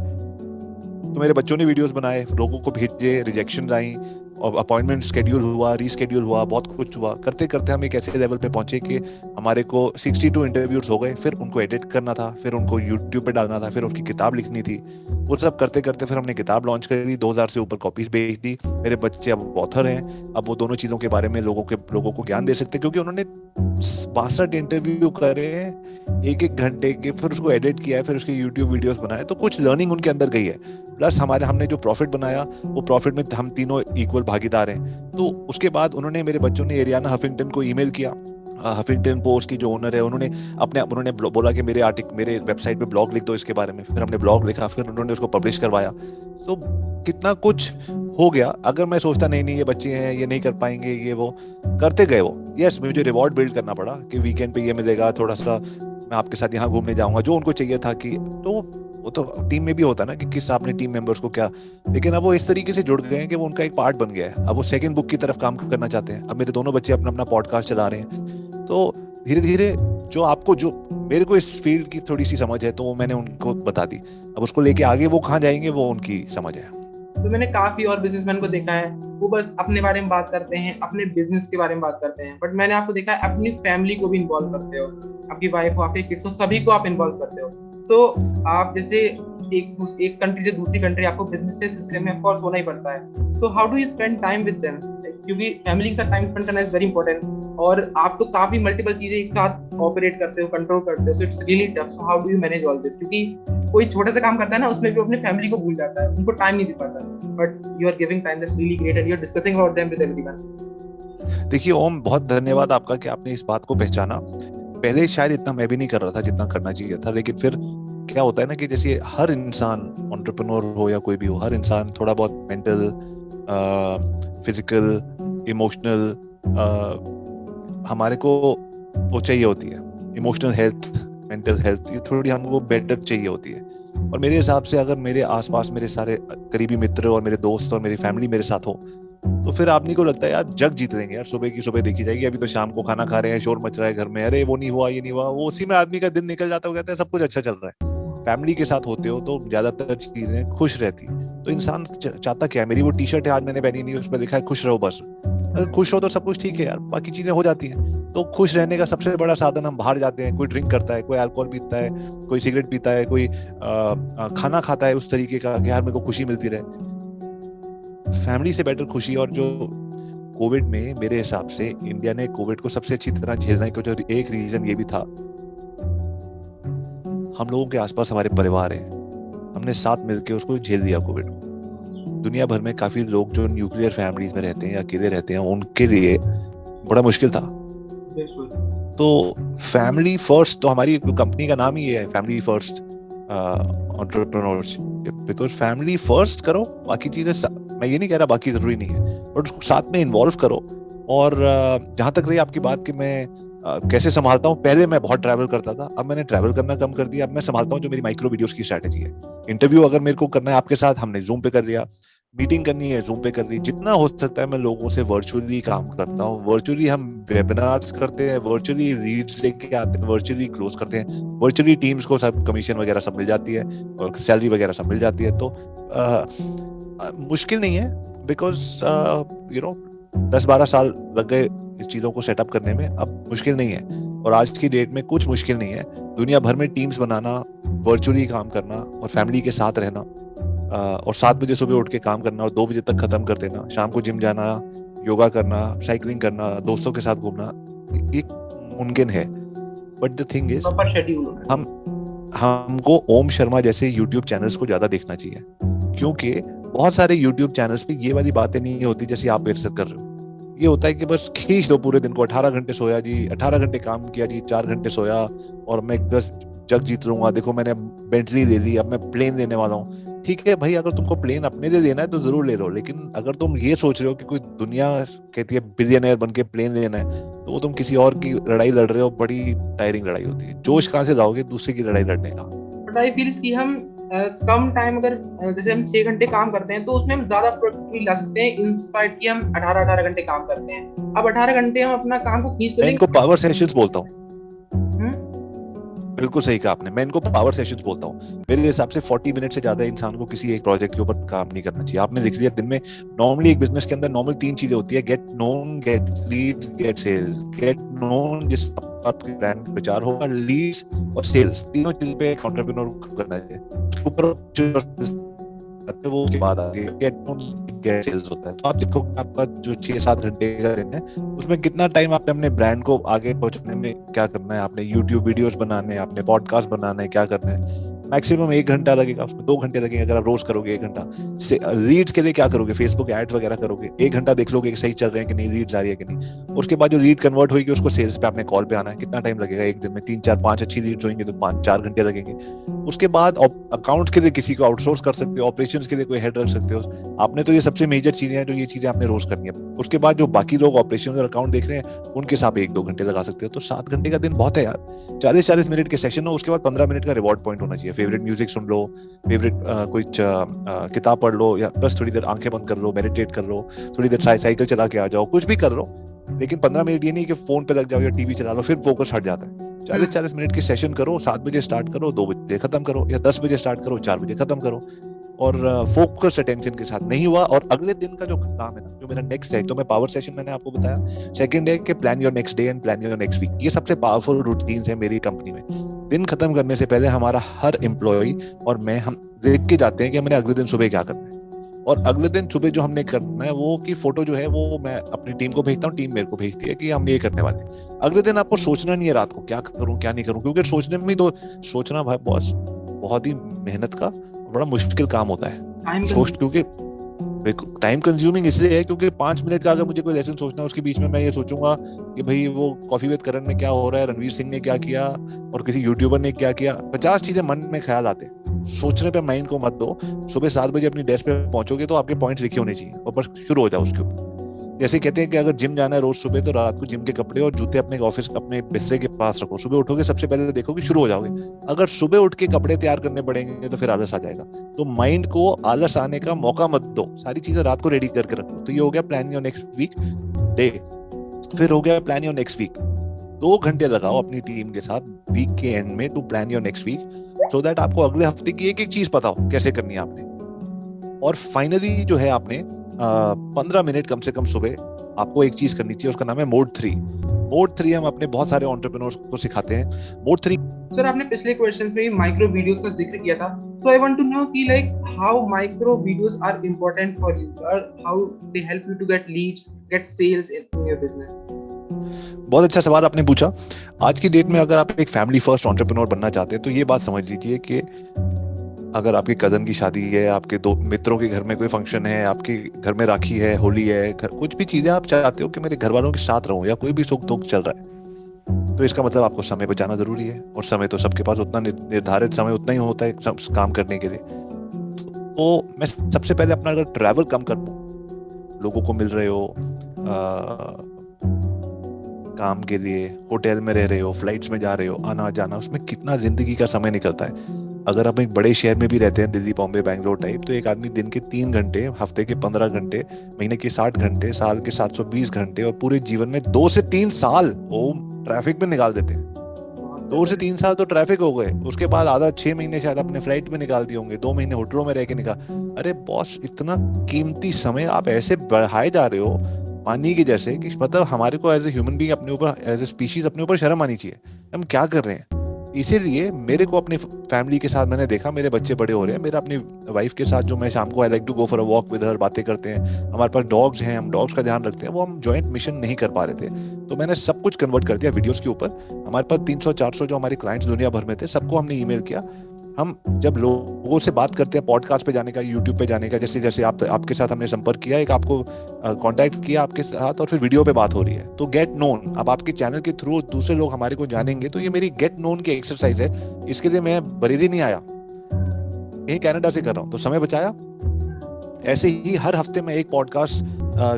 तो मेरे बच्चों ने वीडियोस बनाए, लोगों को भेजे, रिजेक्शन आई और अपॉइंटमेंट शेड्यूल हुआ, रीशेड्यूल हुआ, बहुत कुछ हुआ। करते करते हम एक ऐसे लेवल पे पहुंचे कि हमारे को 62 इंटरव्यूज हो गए। फिर उनको एडिट करना था, फिर उनको यूट्यूब पे डालना था, फिर उसकी किताब लिखनी थी। वो सब करते करते फिर हमने किताब लॉन्च करी, 2000 से ऊपर कॉपीज बेच दी। मेरे बच्चे अब ऑथर हैं, अब वो दोनों चीजों के बारे में लोगों को ज्ञान दे सकते, क्योंकि उन्होंने 62 इंटरव्यू करे, 1-1 घंटे के, फिर उसको एडिट किया है, फिर उसके यूट्यूब वीडियोस बनाए। तो कुछ लर्निंग उनके अंदर गई है। प्लस हमने जो प्रॉफिट बनाया, वो प्रॉफिट में हम तीनों इक्वल भागीदार हैं। तो उसके बाद मेरे बच्चों ने एरियाना हफिंगटन को ईमेल किया। हफिंगटन पोस्ट की जो ओनर है, उन्होंने बोला कि मेरे वेबसाइट पे ब्लॉग लिख दो इसके बारे में। फिर हमने ब्लॉग लिखा, फिर उन्होंने उसको पब्लिश करवाया। तो कितना कुछ हो गया। अगर मैं सोचता नहीं ये बच्चे हैं, ये नहीं कर पाएंगे, ये वो करते गए वो। यस, मुझे रिवॉर्ड बिल्ड करना पड़ा कि वीकेंड पे ये मिलेगा, थोड़ा सा मैं आपके साथ यहाँ घूमने जाऊंगा, जो उनको चाहिए था। कि तो वो तो टीम में भी होता ना कि किस आपने टीम मेंबर्स को क्या, लेकिन अब वो इस तरीके से जुड़ गए हैं कि वो उनका एक पार्ट बन गया है। अब वो सेकंड बुक की तरफ काम करना चाहते हैं। अब मेरे दोनों बच्चे अपना पॉडकास्ट चला रहे हैं। तो धीरे धीरे जो मेरे को इस फील्ड की थोड़ी सी समझ है तो वो मैंने उनको बता दी। अब उसको लेके आगे वो कहाँ जाएंगे वो उनकी समझ है। तो मैंने काफी और बिजनेसमैन को देखा है, वो बस अपने बारे में बात करते हैं, अपने बिजनेस के बारे में बात करते हैं, बट मैंने आपको देखा है अपनी फैमिली को भी इन्वॉल्व करते हो, आपकी वाइफ हो, आपके किड्स हो, सभी को आप इन्वॉल्व करते हो। सो आप जैसे एक कंट्री से दूसरी कंट्री आपको बिजनेस के सिलसिले में ऑफ कोर्स होना ही पड़ता है। सो how do you spend time with them, क्योंकि फैमिली के साथ टाइम स्पेंड करना इज वेरी इंपॉर्टेंट, और आप तो काफी मल्टीपल चीजें एक साथ ऑपरेट करते हो, कंट्रोल करते हो, so it's really tough. So how do you manage all this, क्योंकि कोई छोटा सा काम करता है ना उसमें भी अपने फैमिली को भूल जाता है, उनको टाइम नहीं दे पाता, but you are giving time, that's really great and you are discussing about them with everyone. देखिए ओम, बहुत धन्यवाद आपका कि आपने इस बात को पहचाना। पहले शायद इतना मैं भी नहीं कर रहा था जितना करना चाहिए था, लेकिन फिर क्या होता है ना कि जैसे हर इंसान, एंटरप्रेन्योर हो या कोई भी हो, हर इंसान थोड़ा बहुत मेंटल, फिजिकल, इमोशनल, हमारे को वो चाहिए होती है। इमोशनल हेल्थ, मेंटल हेल्थ, ये थोड़ी हमको बेटर चाहिए होती है। और मेरे हिसाब से अगर मेरे आसपास मेरे सारे करीबी मित्र और मेरे दोस्त और मेरी फैमिली मेरे साथ हो तो फिर आदमी को लगता है यार जग जीत लेंगे यार, सुबह की सुबह देखी जाएगी, अभी तो शाम को खाना खा रहे हैं, शोर मच रहा है घर में, अरे वो नहीं हुआ ये नहीं हुआ, वो उसी में आदमी का दिन निकल जाता है, वो कहता है सब कुछ अच्छा चल रहा है। फैमिली के साथ होते हो तो ज्यादातर चीजें खुश रहती, तो इंसान चाहता क्या है, मेरी वो टी शर्ट है आज मैंने पहनी नहीं, उस पर लिखा है खुश रहो बस। अगर खुश हो तो सब कुछ ठीक है यार, बाकी चीजें हो जाती हैं। तो खुश रहने का सबसे बड़ा साधन, हम बाहर जाते हैं, कोई ड्रिंक करता है, कोई अल्कोहल पीता है, कोई सिगरेट पीता है, कोई खाना खाता है उस तरीके का कि यार मेरे को खुशी मिलती रहे। फैमिली से बेटर खुशी। और जो कोविड में मेरे हिसाब से इंडिया ने कोविड को सबसे अच्छी तरह झेलने का जो एक रीजन ये भी था, हम लोगों के आसपास हमारे परिवार है, हमने साथ मिलकर उसको झेल दिया कोविड को। दुनिया भर में काफी लोग जो न्यूक्लियर फैमिलीज में रहते हैं या अकेले रहते हैं, उनके लिए बड़ा मुश्किल था। तो फैमिली फर्स्ट, तो हमारी कंपनी का नाम ही है family first entrepreneurship, because family first करो, बाकी चीजें मैं ये नहीं कह रहा बाकी जरूरी नहीं है, बट उसको साथ में इन्वॉल्व करो। और जहां तक रही आपकी बात कि मैं कैसे संभालता हूँ, पहले मैं बहुत ट्रैवल करता था, अब मैंने ट्रैवल करना कम कर दिया। अब मैं संभालता हूँ जो मेरी माइक्रो वीडियोस की स्ट्रैटेजी है। इंटरव्यू अगर मेरे को करना है आपके साथ, हमने जूम पे कर लिया, मीटिंग करनी है जूम पे कर ली, जितना हो सकता है मैं लोगों से वर्चुअली काम करता हूँ। वर्चुअली हम वेबिनार्स करते हैं, वर्चुअली लीड्स लेके आते हैं, वर्चुअली क्लोज करते हैं, वर्चुअली टीम्स को सब कमीशन वगैरह सब मिल जाती है और सैलरी वगैरह सब मिल जाती है। तो मुश्किल नहीं है, बिकॉज 10-12 साल लग गए इस चीजों को सेटअप करने में, अब मुश्किल नहीं है। और आज की डेट में कुछ मुश्किल नहीं है। दुनिया भर में टीम्स बनाना, वर्चुअली काम करना और फैमिली के साथ रहना, और 7 बजे सुबह उठ के काम करना और 2 बजे तक खत्म कर देना, शाम को जिम जाना, योगा करना, साइकिलिंग करना, दोस्तों के साथ घूमना, ये मुमकिन है। बट द थिंग इज हमको ओम शर्मा जैसे यूट्यूब चैनल्स को ज्यादा देखना चाहिए, क्योंकि बहुत सारे यूट्यूब चैनल्स पे ये वाली बातें नहीं होती जैसे आप मेरे साथ कर रहे हो। ये होता है कि बस खींच दो पूरे दिन को, 18 घंटे सोया जी, 18 घंटे काम किया जी, 4 घंटे सोया और मैं बस जग जीत लूंगा, देखो मैंने बेंटली ले ली, अब मैं प्लेन लेने वाला हूँ। ठीक है भाई, अगर तुमको प्लेन अपने लिए लेना है तो जरूर ले लो, लेकिन अगर तुम ये सोच रहे हो कि कोई दुनिया कहती है बिलियनर बन के प्लेन लेना है, तो वो तुम किसी और की लड़ाई लड़ रहे हो, बड़ी टायरिंग लड़ाई होती है। जोश कहाँ से लाओगे दूसरे की लड़ाई लड़ने का? बट आई फील कि हम कम टाइम, अगर जैसे हम 6 घंटे काम करते हैं तो उसमें हम ज्यादा प्रोडक्टिविटी ला सकते हैं, इंस्पायर्ड कि हम 18 घंटे काम करते हैं। अब 18 घंटे हम अपना काम को खींच तो लेंगे। इनको पावर सेशंस बोलता हूँ। बिल्कुल सही कहा आपने, मैं इनको पावर सेशंस बोलता हूँ। मेरे हिसाब से 40 मिनट से ज्यादा इंसान को किसी एक प्रोजेक्ट के ऊपर काम नहीं करना चाहिए। आपने देख लिया दिन में नॉर्मली एक बिजनेस के अंदर नॉर्मल 3 चीजें होती है, get known, get leads, get sales. Get known जिस आपके ब्रांड का प्रचार होगा, लीड्स और सेल्स, तीनों चीज पे एक एंटरप्रेन्योर करना चाहिए। ऊपर वो के बाद आगे गेट नोन, गेट सेल्स होता है। तो आप देखो आपका जो 6-7 घंटे का दिन है उसमें कितना टाइम आपने अपने ब्रांड को आगे पहुंचाने में क्या करना है, आपने यूट्यूब वीडियोस बनाने हैं, आपने पॉडकास्ट बनाना है, क्या करना है। मैक्सिमम 1 घंटा लगेगा, उसमें 2 घंटे लगेंगे अगर आप रोज करोगे 1 घंटा। लीड्स के लिए क्या करोगे, फेसबुक एड्स वगैरह करोगे, 1 घंटा देख लोगे कि सही चल रहे हैं कि नहीं, लीड्स आ रही है कि नहीं। उसके बाद जो लीड कन्वर्ट होगी उसको सेल्स पे आपने कॉल पे आना है, कितना टाइम लगेगा एक दिन में? 3-4-5 अच्छी लीड्स होंगी तो 5-4 घंटे लगेंगे। उसके बाद अकाउंट्स के लिए किसी को आउटसोर्स कर सकते हो, ऑपरेशंस के लिए कोई हेड रख सकते हो आपने। तो ये सबसे मेजर चीजें हैं जो ये चीजें आपने रोज करनी है। उसके बाद जो बाकी लोग ऑपरेशन और अकाउंट देख रहे हैं उनके साथ 1-2 घंटे लगा सकते हो। तो 7 घंटे का दिन बहुत है यार। 40-40 मिनट के सेशन हो, उसके बाद 15 मिनट का रिवॉर्ड पॉइंट होना चाहिए। फेवरेट म्यूजिक सुन लो, फेवरेट कोई किताब पढ़ लो, या बस थोड़ी देर आंखें बंद कर लो, मेडिटेट कर लो, थोड़ी देर साइकिल चला के आ जाओ, कुछ भी कर लो। लेकिन 15 मिनट ये नहीं कि फोन पे लग जाओ या टीवी चला लो, फिर फोकस हट जाता है। 40-40 मिनट की सेशन करो, 7 बजे स्टार्ट करो, 2 बजे खत्म करो, या 10 बजे स्टार्ट करो, 4 बजे खत्म करो, और फोकस अटेंशन के साथ। नहीं हुआ और अगले दिन का जो काम है ना, जो मेरा नेक्स्ट है, तो मैं पावर सेशन मैंने आपको बताया, सेकंड है कि plan your next day and plan your next week. ये सबसे पावरफुल रूटीन्स है मेरी कंपनी में। दिन खत्म करने से पहले हमारा हर एम्प्लॉय और मैं, हम लिख के जाते हैं कि हमने अगले दिन सुबह क्या करना है, और अगले दिन सुबह जो हमने करना है वो की फोटो जो है वो मैं अपनी टीम को भेजता हूँ, टीम मेरे को भेजती है कि हम ये करने वाले हैं। अगले दिन आपको सोचना नहीं है रात को क्या करूं क्या नहीं करूं, क्योंकि सोचने में तो सोचना भाई बॉस बहुत ही मेहनत का बड़ा मुश्किल काम होता है। सोच, क्योंकि टाइम कंज्यूमिंग इसलिए है क्योंकि 5 मिनट का अगर मुझे कोई लेसन सोचना है, उसके बीच में मैं ये सोचूंगा कि भाई वो कॉफी विद करण में क्या हो रहा है, रणवीर सिंह ने क्या किया, और किसी यूट्यूबर ने क्या किया, 50 चीजें मन में ख्याल आते हैं। सोचने पे माइंड को मत दो। सुबह 7 बजे अपनी डेस्क पे पहुंचोगे तो आपके पॉइंट्स लिखे होने चाहिए और बस शुरू हो जाओ उसके ऊपर। जैसे कहते हैं कि अगर जिम जाना है रोज सुबह, तो रात को जिम के कपड़े और जूते अपने ऑफिस अपने बिस्तरे के पास रखो। सुबह उठोगे सबसे पहले देखो कि शुरू हो जाओगे। अगर सुबह उठ के कपड़े तैयार करने पड़ेंगे तो फिर आलस आ जाएगा। तो माइंड को आलस आने का मौका मत दो, सारी चीजें रात को रेडी करके रखो। तो ये हो गया plan your next week day. फिर हो गया प्लान योर नेक्स्ट वीक। 2 घंटे लगाओ अपनी टीम के साथ वीक के एंड में to plan your next week, so that आपको अगले हफ्ते की एक एक चीज पता हो कैसे करनी है आपने। और फाइनली जो है आपने 15 मिनट कम से कम सुबह आपको एक चीज करनी चाहिए, उसका नाम है मोड 3। मोड 3 हम अपने बहुत सारे एंटरप्रेन्योर्स को सिखाते हैं। मोड 3 सर आपने पिछले क्वेश्चंस में माइक्रो वीडियोस का जिक्र किया था, तो आई वांट टू नो कि like how micro videos are important for you और how they help you to get leads, get sales in your business. बहुत अच्छा सवाल आपने पूछा। आज की डेट में अगर आप एक फैमिली फर्स्ट एंटरप्रेन्योर बनना चाहते हैं तो ये बात समझ लीजिए कि अगर आपके कजन की शादी है, आपके दो मित्रों के घर में कोई फंक्शन है, आपके घर में राखी है, होली है, कुछ भी चीजें आप चाहते हो कि मेरे घर वालों के साथ रहूं, या कोई भी सुख दुख चल रहा है, तो इसका मतलब आपको समय बचाना जरूरी है। और समय तो सबके पास उतना निर्धारित समय उतना ही होता है काम करने के लिए। तो मैं सबसे पहले अपना अगर ट्रैवल कम कर पाऊं, लोगों को मिल रहे हो, काम के लिए होटल में रह रहे हो, फ्लाइट्स में जा रहे हो, आना जाना, उसमें कितना जिंदगी का समय निकलता है। अगर आप एक बड़े शहर में भी रहते हैं, दिल्ली, बॉम्बे, बैंगलोर टाइप, तो एक आदमी दिन के 3 घंटे, हफ्ते के 15 घंटे, महीने के 60 घंटे, साल के 720 घंटे और पूरे जीवन में 2 से 3 साल वो ट्रैफिक में निकाल देते हैं। 2 से 3 साल तो ट्रैफिक हो गए, उसके बाद आधा 6 महीने शायद अपने फ्लाइट में निकाल दिए होंगे, 2 महीने होटलों में रह के निकाल। अरे बॉस, इतना कीमती समय आप ऐसे बढ़ाए जा रहे हो पानी के जैसे, कि मतलब हमारे को एज ए ह्यूमन बीइंग अपने ऊपर, एज ए स्पीशीज अपने ऊपर शर्म आनी चाहिए, हम क्या कर रहे हैं। इसीलिए मेरे को अपनी फैमिली के साथ मैंने देखा, मेरे बच्चे बड़े हो रहे हैं, मेरा अपनी वाइफ के साथ जो मैं शाम को I like to go for a walk with her, बातें करते हैं, हमारे पास डॉग्स हैं, हम डॉग्स का ध्यान रखते हैं, वो हम जॉइंट मिशन नहीं कर पा रहे थे, तो मैंने सब कुछ कन्वर्ट कर दिया वीडियोस के ऊपर। हमारे पास 300-400 जो हमारे क्लाइंट्स दुनिया भर में थे, सबको हमने ईमेल किया। हम जब लोगों से बात करते हैं, पॉडकास्ट पे जाने का, यूट्यूब पे जाने का, जैसे जैसे आपके साथ हमने संपर्क किया, एक आपको कांटेक्ट किया आपके साथ, और फिर वीडियो पे बात हो रही है, तो गेट नोन। अब आपके चैनल के थ्रू दूसरे लोग हमारे को जानेंगे, तो ये मेरी गेट नोन की एक्सरसाइज है। इसके लिए मैं बरेली नहीं आया, यही कनाडा से कर रहा हूँ, तो समय बचाया। ऐसे ही हर हफ्ते में एक पॉडकास्ट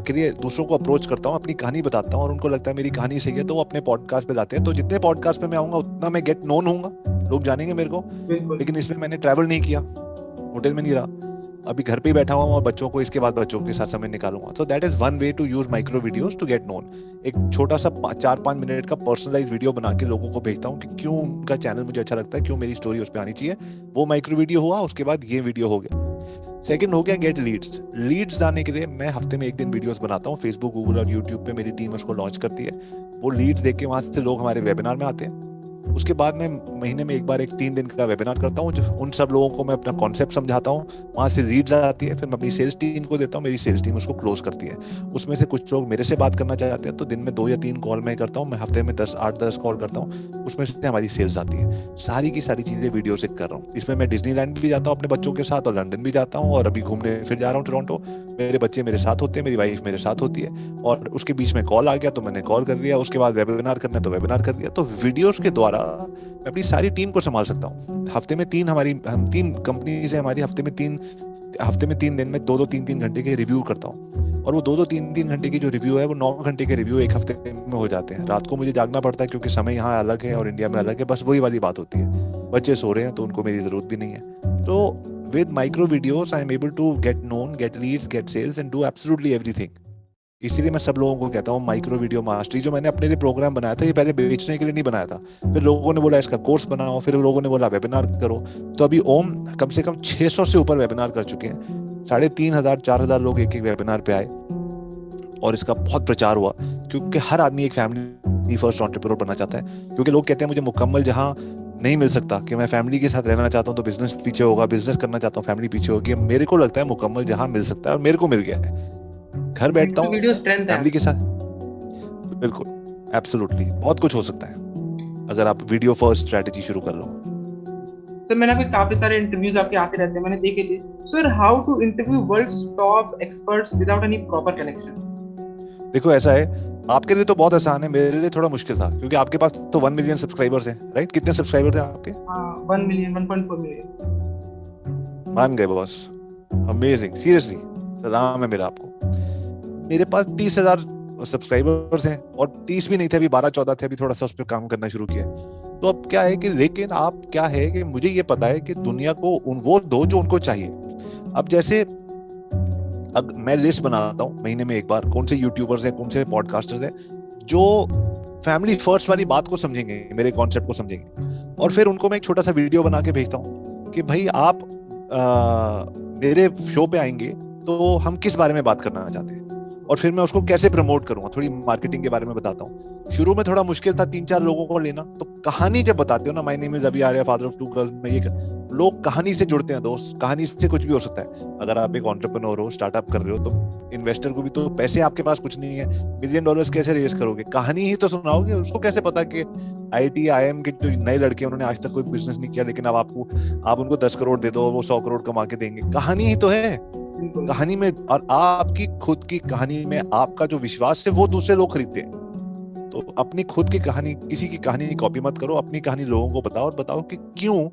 के लिए दूसरों को अप्रोच करता हूँ, अपनी कहानी बताता हूँ, और उनको लगता है मेरी कहानी सही है तो वो अपने पॉडकास्ट पे जाते हैं। तो जितने पॉडकास्ट पे मैं आऊंगा उतना मैं गेट नोन होऊंगा, लोग जानेंगे मेरे को। लेकिन इसमें मैंने ट्रैवल नहीं किया, होटल में नहीं रहा, अभी घर पे ही बैठा हुआ हूँ, और बच्चों को इसके बाद बच्चों के साथ समय निकालूंगा। तो that is one way to use micro videos to get known. एक छोटा सा 4-5 मिनट का पर्सनलाइज वीडियो बना के लोगों को भेजता हूँ कि क्यों उनका चैनल मुझे अच्छा लगता है, क्यों मेरी स्टोरी उस पर आनी चाहिए। वो माइक्रो वीडियो हुआ, उसके बाद ये वीडियो हो गया। सेकंड हो गया गेट लीड्स। लीड्स लाने के लिए मैं हफ्ते में 1 दिन वीडियोस बनाता हूँ, फेसबुक, गूगल और यूट्यूब पे मेरी टीम उसको लॉन्च करती है। वो लीड्स देख के वहां से लोग हमारे वेबिनार में आते हैं। उसके बाद मैं महीने में एक बार 3 दिन का वेबिनार करता हूँ, उन सब लोगों को मैं अपना कॉन्सेप्ट समझाता हूँ, वहां से लीड्स आती है, फिर मैं अपनी सेल्स टीम को देता हूँ, मेरी सेल्स टीम उसको क्लोज करती है। उसमें से कुछ लोग मेरे से बात करना चाहते हैं, तो दिन में 2 या 3 कॉल मैं करता हूँ, मैं हफ्ते में 8-10 कॉल करता हूँ, उसमें से हमारी सेल्स आती है। सारी की सारी चीजें वीडियो से कर रहा हूँ। इसमें मैं डिज्नीलैंड भी जाता हूँ अपने बच्चों के साथ, और लंदन भी जाता हूँ, और अभी घूमने फिर जा रहा हूँ टोरंटो। मेरे बच्चे मेरे साथ होते हैं, मेरी वाइफ मेरे साथ होती है, और उसके बीच में कॉल आ गया तो मैंने कॉल कर लिया, उसके बाद वेबिनार करना है तो वेबिनार कर लिया। तो वीडियोस के द्वारा मैं अपनी सारी टीम को संभाल सकता हूँ। हफ्ते में 3 कंपनी से हमारी हफ्ते में 3 दिन में 2-2, 3-3 घंटे के रिव्यू करता हूँ, और वो 2-2, 3-3 घंटे की जो रिव्यू है वो 9 घंटे के रिव्यू एक हफ्ते में हो जाते हैं। रात को मुझे जागना पड़ता है क्योंकि समय यहाँ अलग है और इंडिया में अलग है, बस वही वाली बात होती है। बच्चे सो रहे हैं तो उनको मेरी जरूरत भी नहीं है। तो with micro videos I am able to get known, get leads, get sales and do absolutely everything. इसीलिए मैं सब लोगों को कहता हूँ माइक्रो वीडियो मास्टरी जो मैंने अपने लिए प्रोग्राम बनाया था, ये पहले बेचने के लिए नहीं बनाया था। फिर लोगों ने बोला इसका कोर्स बनाओ, फिर लोगों ने बोला वेबिनार करो। तो अभी ओम कम से कम 600 से ऊपर वेबिनार कर चुके हैं। 3500 4000 लोग एक एक वेबिनार पे आए और इसका बहुत प्रचार हुआ, क्योंकि हर आदमी एक फैमिली फर्स्ट एंटरप्रेन्योर बनना चाहता है। क्योंकि लोग कहते हैं मुझे मुकम्मल जहां नहीं मिल सकता, कि मैं फैमिली के साथ रहना चाहता हूं तो बिजनेस पीछे होगा, बिजनेस करना चाहता हूं फैमिली पीछे होगी। मेरे को लगता है मुकम्मल जहां मिल सकता है और मेरे को मिल गया है। घर बैठता हूँ वीडियो स्ट्रेंथ है फैमिली के साथ, बिल्कुल एब्सोल्युटली बहुत कुछ हो सकता है अगर आप वीडियो फर्स्ट स्ट्रेटजी शुरू कर लो। सर मैंने आपके काफी सारे इंटरव्यूज आपके आते रहते हैं, मैंने देखे थे। Sir how to interview world's top experts without any proper connection? देखो ऐसा है, आपके लिए तो बहुत आसान है, मेरे लिए थोड़ा मुश्किल था, क्योंकि आपके पास तो 1 मिलियन सब्सक्राइबर्स हैं, राइट? कितने सब्सक्राइबर थे आपके? 1 मिलियन 1.4 मिलियन। मान गए बॉस, अमेजिंग, सीरियसली सलाम है मेरा आपको। मेरे पास 30,000 सब्सक्राइबर्स हैं, और 30 भी नहीं थे, अभी 12-14 थे, अभी थोड़ा सा उस पर काम करना शुरू किया। तो अब क्या है कि, लेकिन आप क्या है कि मुझे ये पता है कि दुनिया को वो दो जो उनको चाहिए। अब जैसे मैं लिस्ट बनाता हूँ महीने में एक बार, कौन से यूट्यूबर्स हैं, कौन से पॉडकास्टर्स हैं जो फैमिली फर्स्ट वाली बात को समझेंगे, मेरे कॉन्सेप्ट को समझेंगे, और फिर उनको मैं एक छोटा सा वीडियो बना के भेजता हूँ कि भाई आप मेरे शो पे आएंगे तो हम किस बारे में बात करना चाहते हैं, और फिर मैं उसको कैसे प्रमोट करूंगा, थोड़ी मार्केटिंग के बारे में बताता हूँ। शुरू में थोड़ा मुश्किल था 3-4 लोगों को लेना, तो कहानी जब बताते हो ना, my name is Abhi Arya, father of 2 girls, में ये लोग कहानी से जुड़ते हैं दोस्त। कहानी से कुछ भी हो सकता है। अगर आप एक एंटरप्रेन्योर हो, स्टार्टअप कर रहे हो, तो इन्वेस्टर को भी तो पैसे, आपके पास कुछ नहीं है, $1 मिलियन कैसे रेज करोगे? कहानी ही तो सुनाओगे। उसको कैसे पता कि IIT IIM के जो नए लड़के उन्होंने आज तक कोई बिजनेस नहीं किया, लेकिन अब आप उनको 10 करोड़ दे दो, वो 100 करोड़ कमा के देंगे। कहानी ही तो है कहानी में, और आपकी खुद की कहानी में आपका जो विश्वास है वो दूसरे लोग खरीदते हैं। तो अपनी खुद की कहानी, किसी की कहानी कॉपी मत करो, अपनी कहानी लोगों को बताओ, और बताओ कि क्यों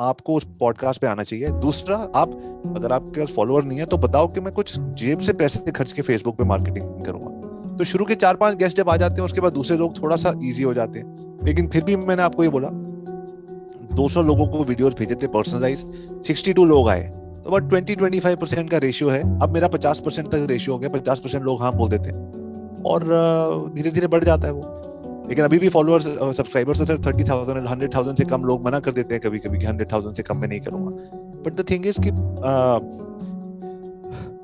आपको उस पॉडकास्ट पे आना चाहिए। दूसरा, आप अगर आपके पास फॉलोअर नहीं है तो बताओ कि मैं कुछ जेब से पैसे खर्च के फेसबुक पे मार्केटिंग करूंगा। तो शुरू के 4-5 गेस्ट जब आ जाते हैं, उसके बाद दूसरे लोग थोड़ा सा इजी हो जाते हैं। लेकिन फिर भी मैंने आपको ये बोला, 200 लोगों को वीडियोस भेजे थे पर्सनलाइज, 62 लोग आए, तो बट 20-25% का रेशियो है। अब मेरा 50% तक रेशियो हो गया, 50% लोग हाँ बोल देते हैं, और धीरे धीरे बढ़ जाता है वो। लेकिन अभी भी फॉलोअर्स, सब्सक्राइबर्स तो 30,000 और 100,000 से कम लोग मना कर देते हैं कभी कभी कि 100,000 से कम मैं नहीं करूंगा। बट द थिंग इज कि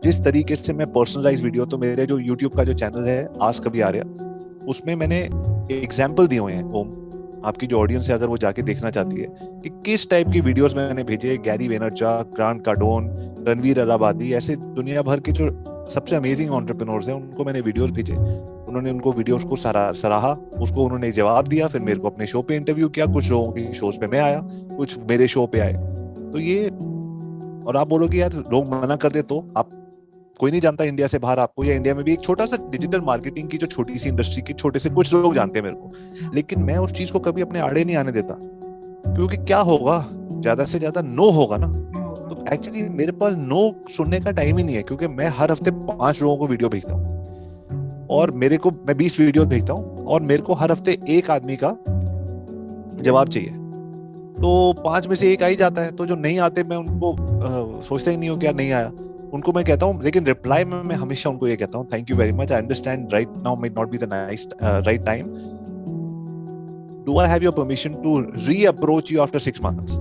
जिस तरीके से मैं पर्सनलाइज वीडियो, तो मेरे जो यूट्यूब का जो चैनल है आस्क अभी आर्या, उसमें मैंने एग्जाम्पल दिए हुए हैं। ओम, आपकी जो ऑडियंस है, अगर वो जाके देखना चाहती है कि किस टाइप की वीडियोस मैंने भेजे, Gary Vaynerchuk, grant Cardone, Ranveer Allahabadi, ऐसे दुनिया भर के जो सबसे अमेजिंग एंटरप्रेन्योर्स हैं, उनको मैंने वीडियोस भेजे। उन्होंने उनको वीडियोस को सराहा, उसको उन्होंने जवाब दिया, फिर मेरे को अपने शो पे इंटरव्यू किया, कुछ लोगों के शोज पे मैं आया, कुछ मेरे शो पे आए। तो ये, और आप बोलोगे यार लोग मना कर दे, तो आप, कोई नहीं जानता इंडिया से बाहर आपको, या इंडिया में भी एक छोटा सा डिजिटल मार्केटिंग की जो छोटी सी इंडस्ट्री की छोटे से कुछ लोग जानते हैं मेरे को, लेकिन मैं उस चीज को कभी अपने आड़े नहीं आने देता, क्योंकि क्या होगा, ज्यादा से ज्यादा नो होगा ना। तो एक्चुअली मेरे पास नो सुनने का टाइम ही नहीं है, क्योंकि मैं हर हफ्ते 5 लोगों को वीडियो भेजता हूँ, और मेरे को, मैं 20 वीडियो भेजता हूँ, और मेरे को हर हफ्ते एक आदमी का जवाब चाहिए। तो 5 में से एक आ ही जाता है, तो जो नहीं आते मैं उनको सोचता ही नहीं हूँ क्या नहीं आया, उनको मैं कहता हूँ, लेकिन रिप्लाई में मैं हमेशा उनको ये कहता हूँ, thank you very much, I understand right now might not be the right time, do I have your permission to reapproach you after 6 months?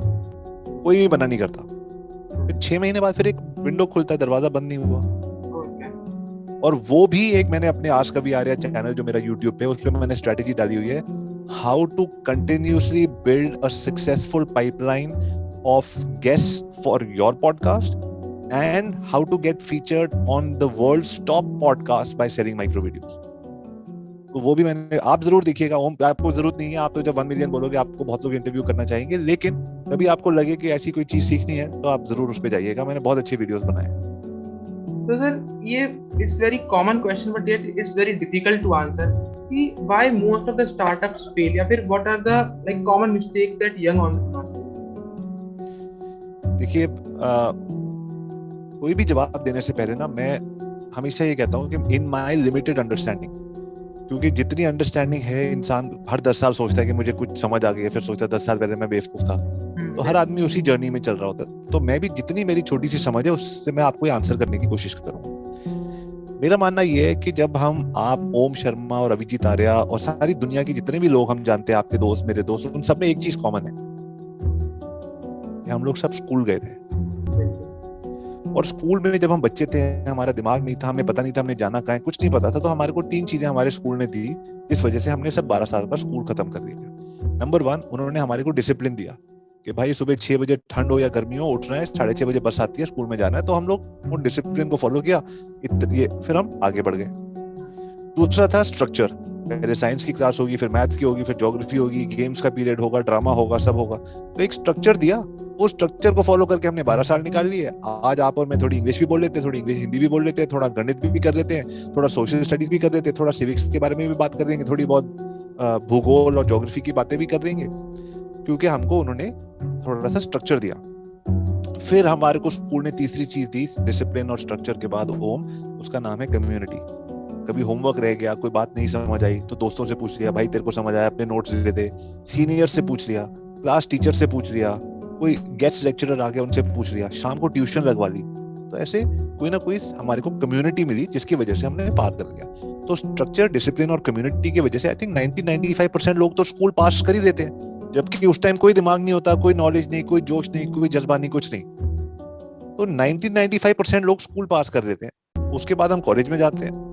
कोई भी मना नहीं करता। 6 महीने बाद फिर एक विंडो खुलता है, दरवाजा बंद नहीं हुआ। और वो भी एक, मैंने अपने आस्क अभी आर्या चैनल जो मेरा यूट्यूब पे, उस पे मैंने स्ट्रेटेजी डाली हुई है, how to continuously build a successful pipeline of guests for your podcast, and how to get featured on the world's top podcast by selling micro videos. तो वो भी मैंने, आप जरूर देखिएगा। ओम, आपको जरूरत नहीं है, आप तो जब 1 मिलियन बोलोगे आपको बहुत लोग इंटरव्यू करना चाहेंगे, लेकिन कभी आपको लगे कि ऐसी कोई चीज सीखनी है तो आप जरूर उस पे जाइएगा। मैंने बहुत अच्छे वीडियोस बनाए। तो सर ये it's very common question but yet it's very difficult to answer कि why most of the startups fail, या फिर what are the like common mistakes that young entrepreneurs. देखिए, कोई भी जवाब देने से पहले ना मैं हमेशा ये कहता हूँ कि इन माय लिमिटेड अंडरस्टैंडिंग, क्योंकि जितनी अंडरस्टैंडिंग है, इंसान हर 10 साल सोचता है कि मुझे कुछ समझ आ गई है, फिर सोचता है 10 साल पहले मैं बेवकूफ था। तो हर आदमी उसी जर्नी में चल रहा होता है। तो मैं भी जितनी मेरी छोटी सी समझ है उससे मैं आपको आंसर करने की कोशिश करूंगा। मेरा मानना ये है कि जब आप ओम शर्मा और अभिजीत आर्या और सारी दुनिया के जितने भी लोग हम जानते हैं, आपके दोस्त, मेरे दोस्त, उन सब में एक चीज कॉमन है कि हम लोग सब स्कूल गए थे। और स्कूल में जब हम बच्चे थे, हमारा दिमाग नहीं था, हमें पता नहीं था हमने जाना कहाँ है, कुछ नहीं पता था, तो हमारे को 3 चीजें हमारे स्कूल ने दी जिस वजह से हमने सब 12 साल का स्कूल खत्म कर दिया। नंबर 1, उन्होंने हमारे को डिसिप्लिन दिया कि भाई सुबह 6 बजे ठंड हो या गर्मी हो, उठना है, 6:30 बजे बस आती है, स्कूल में जाना है। तो हम लोग उन डिसिप्लिन को फॉलो किया, फिर हम आगे बढ़ गए। दूसरा था स्ट्रक्चर। पहले साइंस की क्लास होगी, फिर मैथ्स की होगी, फिर ज्योग्राफी होगी, गेम्स का पीरियड होगा, ड्रामा होगा, सब होगा। तो एक स्ट्रक्चर दिया, वो स्ट्रक्चर को फॉलो करके हमने 12 साल निकाल लिए। आज आप और मैं थोड़ी इंग्लिश भी बोल लेते हैं, थोड़ी इंग्लिश हिंदी भी बोल लेते हैं, थोड़ा गणित भी कर लेते हैं, थोड़ा सोशल स्टडीज भी कर लेते हैं, थोड़ा सिविक्स के बारे में भी बात कर देंगे, थोड़ी बहुत भूगोल और ज्योग्राफी की बातें भी कर देंगे, क्योंकि हमको उन्होंने थोड़ा सा स्ट्रक्चर दिया। फिर हमारे को स्कूल ने तीसरी चीज दी डिसिप्लिन और स्ट्रक्चर के बाद, ओम, उसका नाम है कम्युनिटी। कभी होमवर्क रह गया, कोई बात नहीं समझ आई तो दोस्तों से पूछ लिया, भाई तेरे को समझ आया, अपने नोट्स दे दे। सीनियर से पूछ लिया, क्लास टीचर से पूछ लिया, कोई गेस्ट लेक्चरर आ गया उनसे पूछ लिया, शाम को ट्यूशन लगवा ली। तो ऐसे कोई ना कोई हमारे को कम्युनिटी मिली जिसकी वजह से हमने पार कर लिया। तो स्ट्रक्चर, डिसिप्लिन और कम्युनिटी की वजह से आई थिंक 90-95% लोग तो स्कूल पास कर ही देते हैं, जबकि उस टाइम कोई दिमाग नहीं होता, कोई नॉलेज नहीं, कोई जोश नहीं, कोई जज्बा नहीं, कुछ नहीं। तो 90-95% लोग स्कूल पास कर देते हैं। उसके बाद हम कॉलेज में जाते हैं,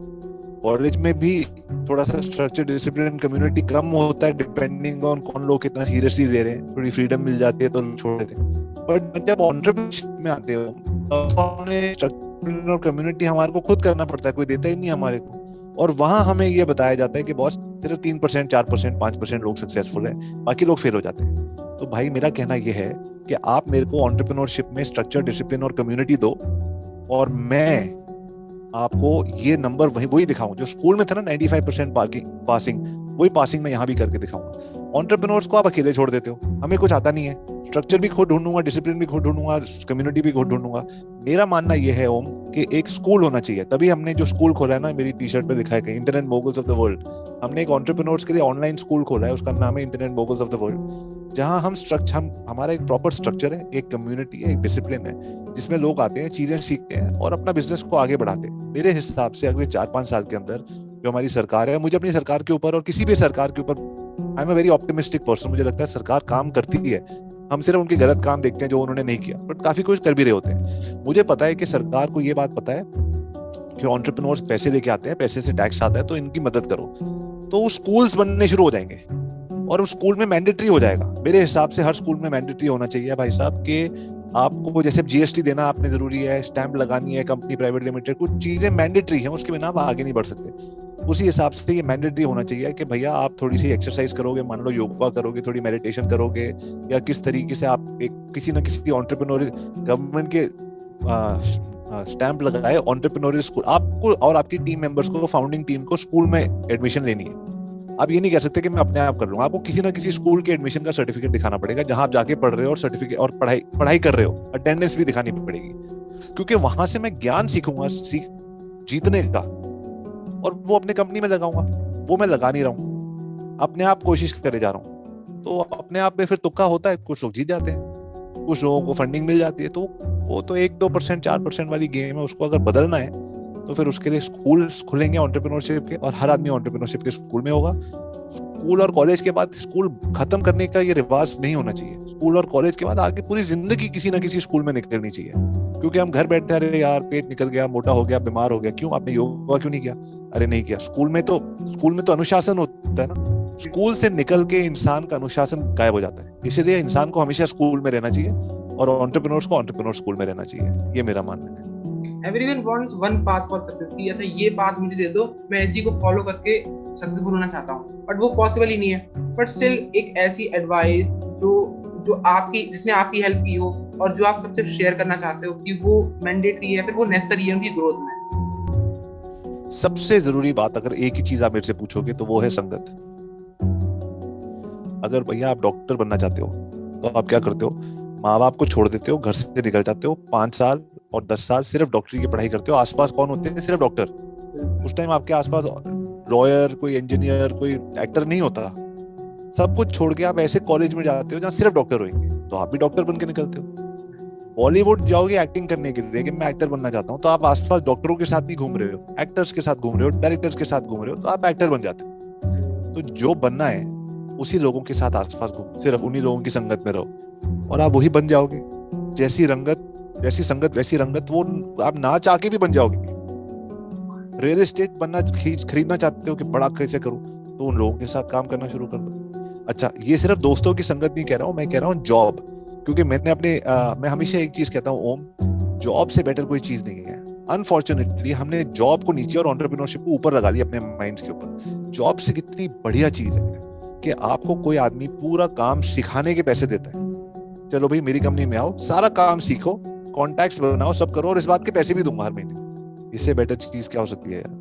कॉलेज में भी थोड़ा सा स्ट्रक्चर, डिसिप्लिन, कम्युनिटी कम होता है, डिपेंडिंग ऑन कौन लोग कितना सीरियसली ले रहे हैं। थोड़ी फ्रीडम मिल जाती है तो छोड़ देते हैं। बट जब एंटरप्रेन्योरशिप में आते हो तो हमें स्ट्रक्चर और कम्युनिटी हमारे को खुद करना पड़ता है, कोई देता ही नहीं हमारे को। और वहां हमें ये बताया जाता है कि बॉस सिर्फ 3%, 4%, 5% लोग सक्सेसफुल हैं, बाकी लोग फेल हो जाते हैं। तो भाई मेरा कहना यह है कि आप मेरे को एंटरप्रेन्योरशिप में स्ट्रक्चर, डिसिप्लिन और कम्युनिटी दो, और मैं आपको ये नंबर वही दिखाऊं जो स्कूल में था ना, 95% पासिंग, वही पासिंग मैं यहाँ भी करके दिखाऊंगा। एंटरप्रेन्योर्स को आप अकेले छोड़ देते हो, हमें कुछ आता नहीं है, स्ट्रक्चर भी खुद ढूंढूंगा, डिसिप्लिन भी खुद ढूंढूंगा, कम्युनिटी भी खुद ढूंढूंगा। मेरा मानना यह है ओम कि एक स्कूल होना चाहिए। तभी हमने जो स्कूल खोला है ना, मेरी टी शर्ट पे दिखाया गया, internet moguls of the world. हमने एक एंटरप्रेन्योर्स के लिए ऑनलाइन स्कूल खोला है, उसका नाम है internet moguls of the world, जहां हमारा एक प्रॉपर स्ट्रक्चर है, एक कम्युनिटी है, एक डिसिप्लिन है, जिसमें लोग आते हैं, चीजें सीखते हैं और अपना बिजनेस को आगे बढ़ाते हैं। मेरे हिसाब से अगले 4-5 साल के अंदर जो हमारी सरकार है, मुझे अपनी सरकार के ऊपर और किसी भी सरकार के ऊपर, I am a very optimistic person, मुझे लगता है सरकार काम करती है। हम सिर्फ उनके गलत काम देखते हैं जो उन्होंने नहीं किया, बट काफी कुछ कर भी रहे होते हैं। मुझे पता है कि सरकार को ये बात पता है कि एंटरप्रेन्योर्स पैसे लेके आते हैं, पैसे से टैक्स आता है, तो इनकी मदद करो। तो स्कूल्स बनने शुरू हो जाएंगे और उस स्कूल में मैंडेटरी हो जाएगा। मेरे हिसाब से हर स्कूल में मैंडेटरी होना चाहिए भाई साहब, कि आपको जैसे जीएसटी देना आपने जरूरी है, स्टैंप लगानी है, कंपनी प्राइवेट लिमिटेड, कुछ चीजें मैंडेटरी हैं, उसके बिना आप आगे नहीं बढ़ सकते। उसी हिसाब से ये मैंडेटरी होना चाहिए कि भैया आप थोड़ी सी एक्सरसाइज करोगे, मान लो योगा करोगे, थोड़ी मेडिटेशन करोगे, या किस तरीके से आप किसी ना किसी एंटरप्रेन्योरियल, गवर्नमेंट के स्टैंप लगाए एंटरप्रेन्योरियल स्कूल, आपको और आपकी टीम मेंबर्स को, फाउंडिंग टीम को स्कूल में एडमिशन लेनी है। आप ये नहीं कह सकते कि मैं अपने आप कर लूंगा, आपको किसी ना किसी स्कूल के एडमिशन का सर्टिफिकेट दिखाना पड़ेगा, जहां आप जाके पढ़ रहे हो और सर्टिफिकेट और पढ़ाई कर रहे हो, अटेंडेंस भी दिखानी पड़ेगी, क्योंकि वहां से मैं ज्ञान सीखूंगा जीतने का, और वो अपने कंपनी में लगाऊंगा। वो मैं लगा नहीं रहा हूँ, अपने आप कोशिश करे जा रहा हूँ। तो अपने आप में फिर तुक्का होता है, कुछ लोग जीत जाते हैं, कुछ लोगों को फंडिंग मिल जाती है। तो वो तो 1-2%, 4% वाली गेम है, उसको अगर बदलना है तो फिर उसके लिए स्कूल खुलेंगे एंटरप्रेन्योरशिप के, और हर आदमी एंटरप्रेन्योरशिप के स्कूल में होगा। स्कूल और कॉलेज के बाद स्कूल खत्म करने का ये रिवाज नहीं होना चाहिए। स्कूल और कॉलेज के बाद आगे पूरी जिंदगी किसी ना किसी स्कूल में निकलनी चाहिए, क्योंकि हम घर बैठते अरे यार पेट निकल गया, मोटा हो गया, बीमार हो गया, क्यों आपने योगा क्यों नहीं किया? अरे नहीं किया। स्कूल में तो अनुशासन होता है ना। स्कूल से निकल के इंसान का अनुशासन गायब हो जाता है। इसलिए इंसान को हमेशा स्कूल में रहना चाहिए और एंटरप्रेन्योर्स को एंटरप्रेन्योर स्कूल में रहना चाहिए। ये मेरा मानना है। Everyone wants one path for success, कि ऐसा ये पाथ मुझे दे दो, मैं इसी को फॉलो करके सक्सेसफुल होना चाहता हूँ, बट वो पॉसिबल ही नहीं है। बट स्टिल एक ऐसी एडवाइस जो आपकी, जिसने आपकी हेल्प की हो और जो आप सबसे शेयर करना चाहते हो कि वो मैंडेटरी है, फिर वो नेसेसरी है उनकी ग्रोथ में। सबसे जरूरी बात, अगर एक ही चीज आप मेरे से पूछोगे तो वो है संगत। अगर भैया आप डॉक्टर बनना चाहते हो तो आप क्या करते हो? माँ बाप को छोड़ देते हो, घर से निकल जाते हो, 5 साल और 10 साल सिर्फ डॉक्टरी की पढ़ाई करते हो। आसपास कौन होते हैं? सिर्फ डॉक्टर। उस टाइम आपके आसपास लॉयर, कोई इंजीनियर, कोई एक्टर नहीं होता। सब कुछ छोड़ के आप ऐसे कॉलेज में जाते हो जहाँ सिर्फ डॉक्टर होंगे, तो आप भी डॉक्टर बन के निकलते हो। बॉलीवुड जाओगे एक्टिंग करने के लिए कि मैं एक्टर बनना चाहता हूँ, तो आप आसपास डॉक्टरों के साथ नहीं घूम रहे हो, एक्टर्स के साथ घूम रहे हो, डायरेक्टर्स के साथ घूम रहे हो, तो आप एक्टर बन जाते हो। तो जो बनना है उसी लोगों के साथ आसपास घूमो, सिर्फ उन्हीं लोगों की संगत में रहो और आप वही बन जाओगे। जैसी संगत वैसी रंगत, वो आप ना चाह के भी बन जाओगे। रियल एस्टेट बनना खरीदना चाहते हो कि बड़ा कैसे करूं, तो उन लोगों के साथ काम करना शुरू कर दो। अच्छा, ये सिर्फ दोस्तों की संगत नहीं कह रहा हूं, मैं कह रहा हूं जॉब, क्योंकि मैं हमेशा एक चीज कहता हूं ओम, जॉब से बेटर कोई चीज नहीं है। अनफॉर्चुनेटली हमने जॉब को नीचे और एंटरप्रेन्योरशिप को ऊपर लगा लिया अपने माइंड्स के ऊपर। जॉब से कितनी बढ़िया चीज है कि आपको कोई आदमी पूरा काम सिखाने के पैसे देता है। चलो भाई मेरी कंपनी में आओ, सारा काम सीखो, कॉन्टैक्ट्स बनाओ, सब करो, और इस बात के पैसे भी दूंगा हर महीने। इससे बेटर चीज क्या हो सकती है यार?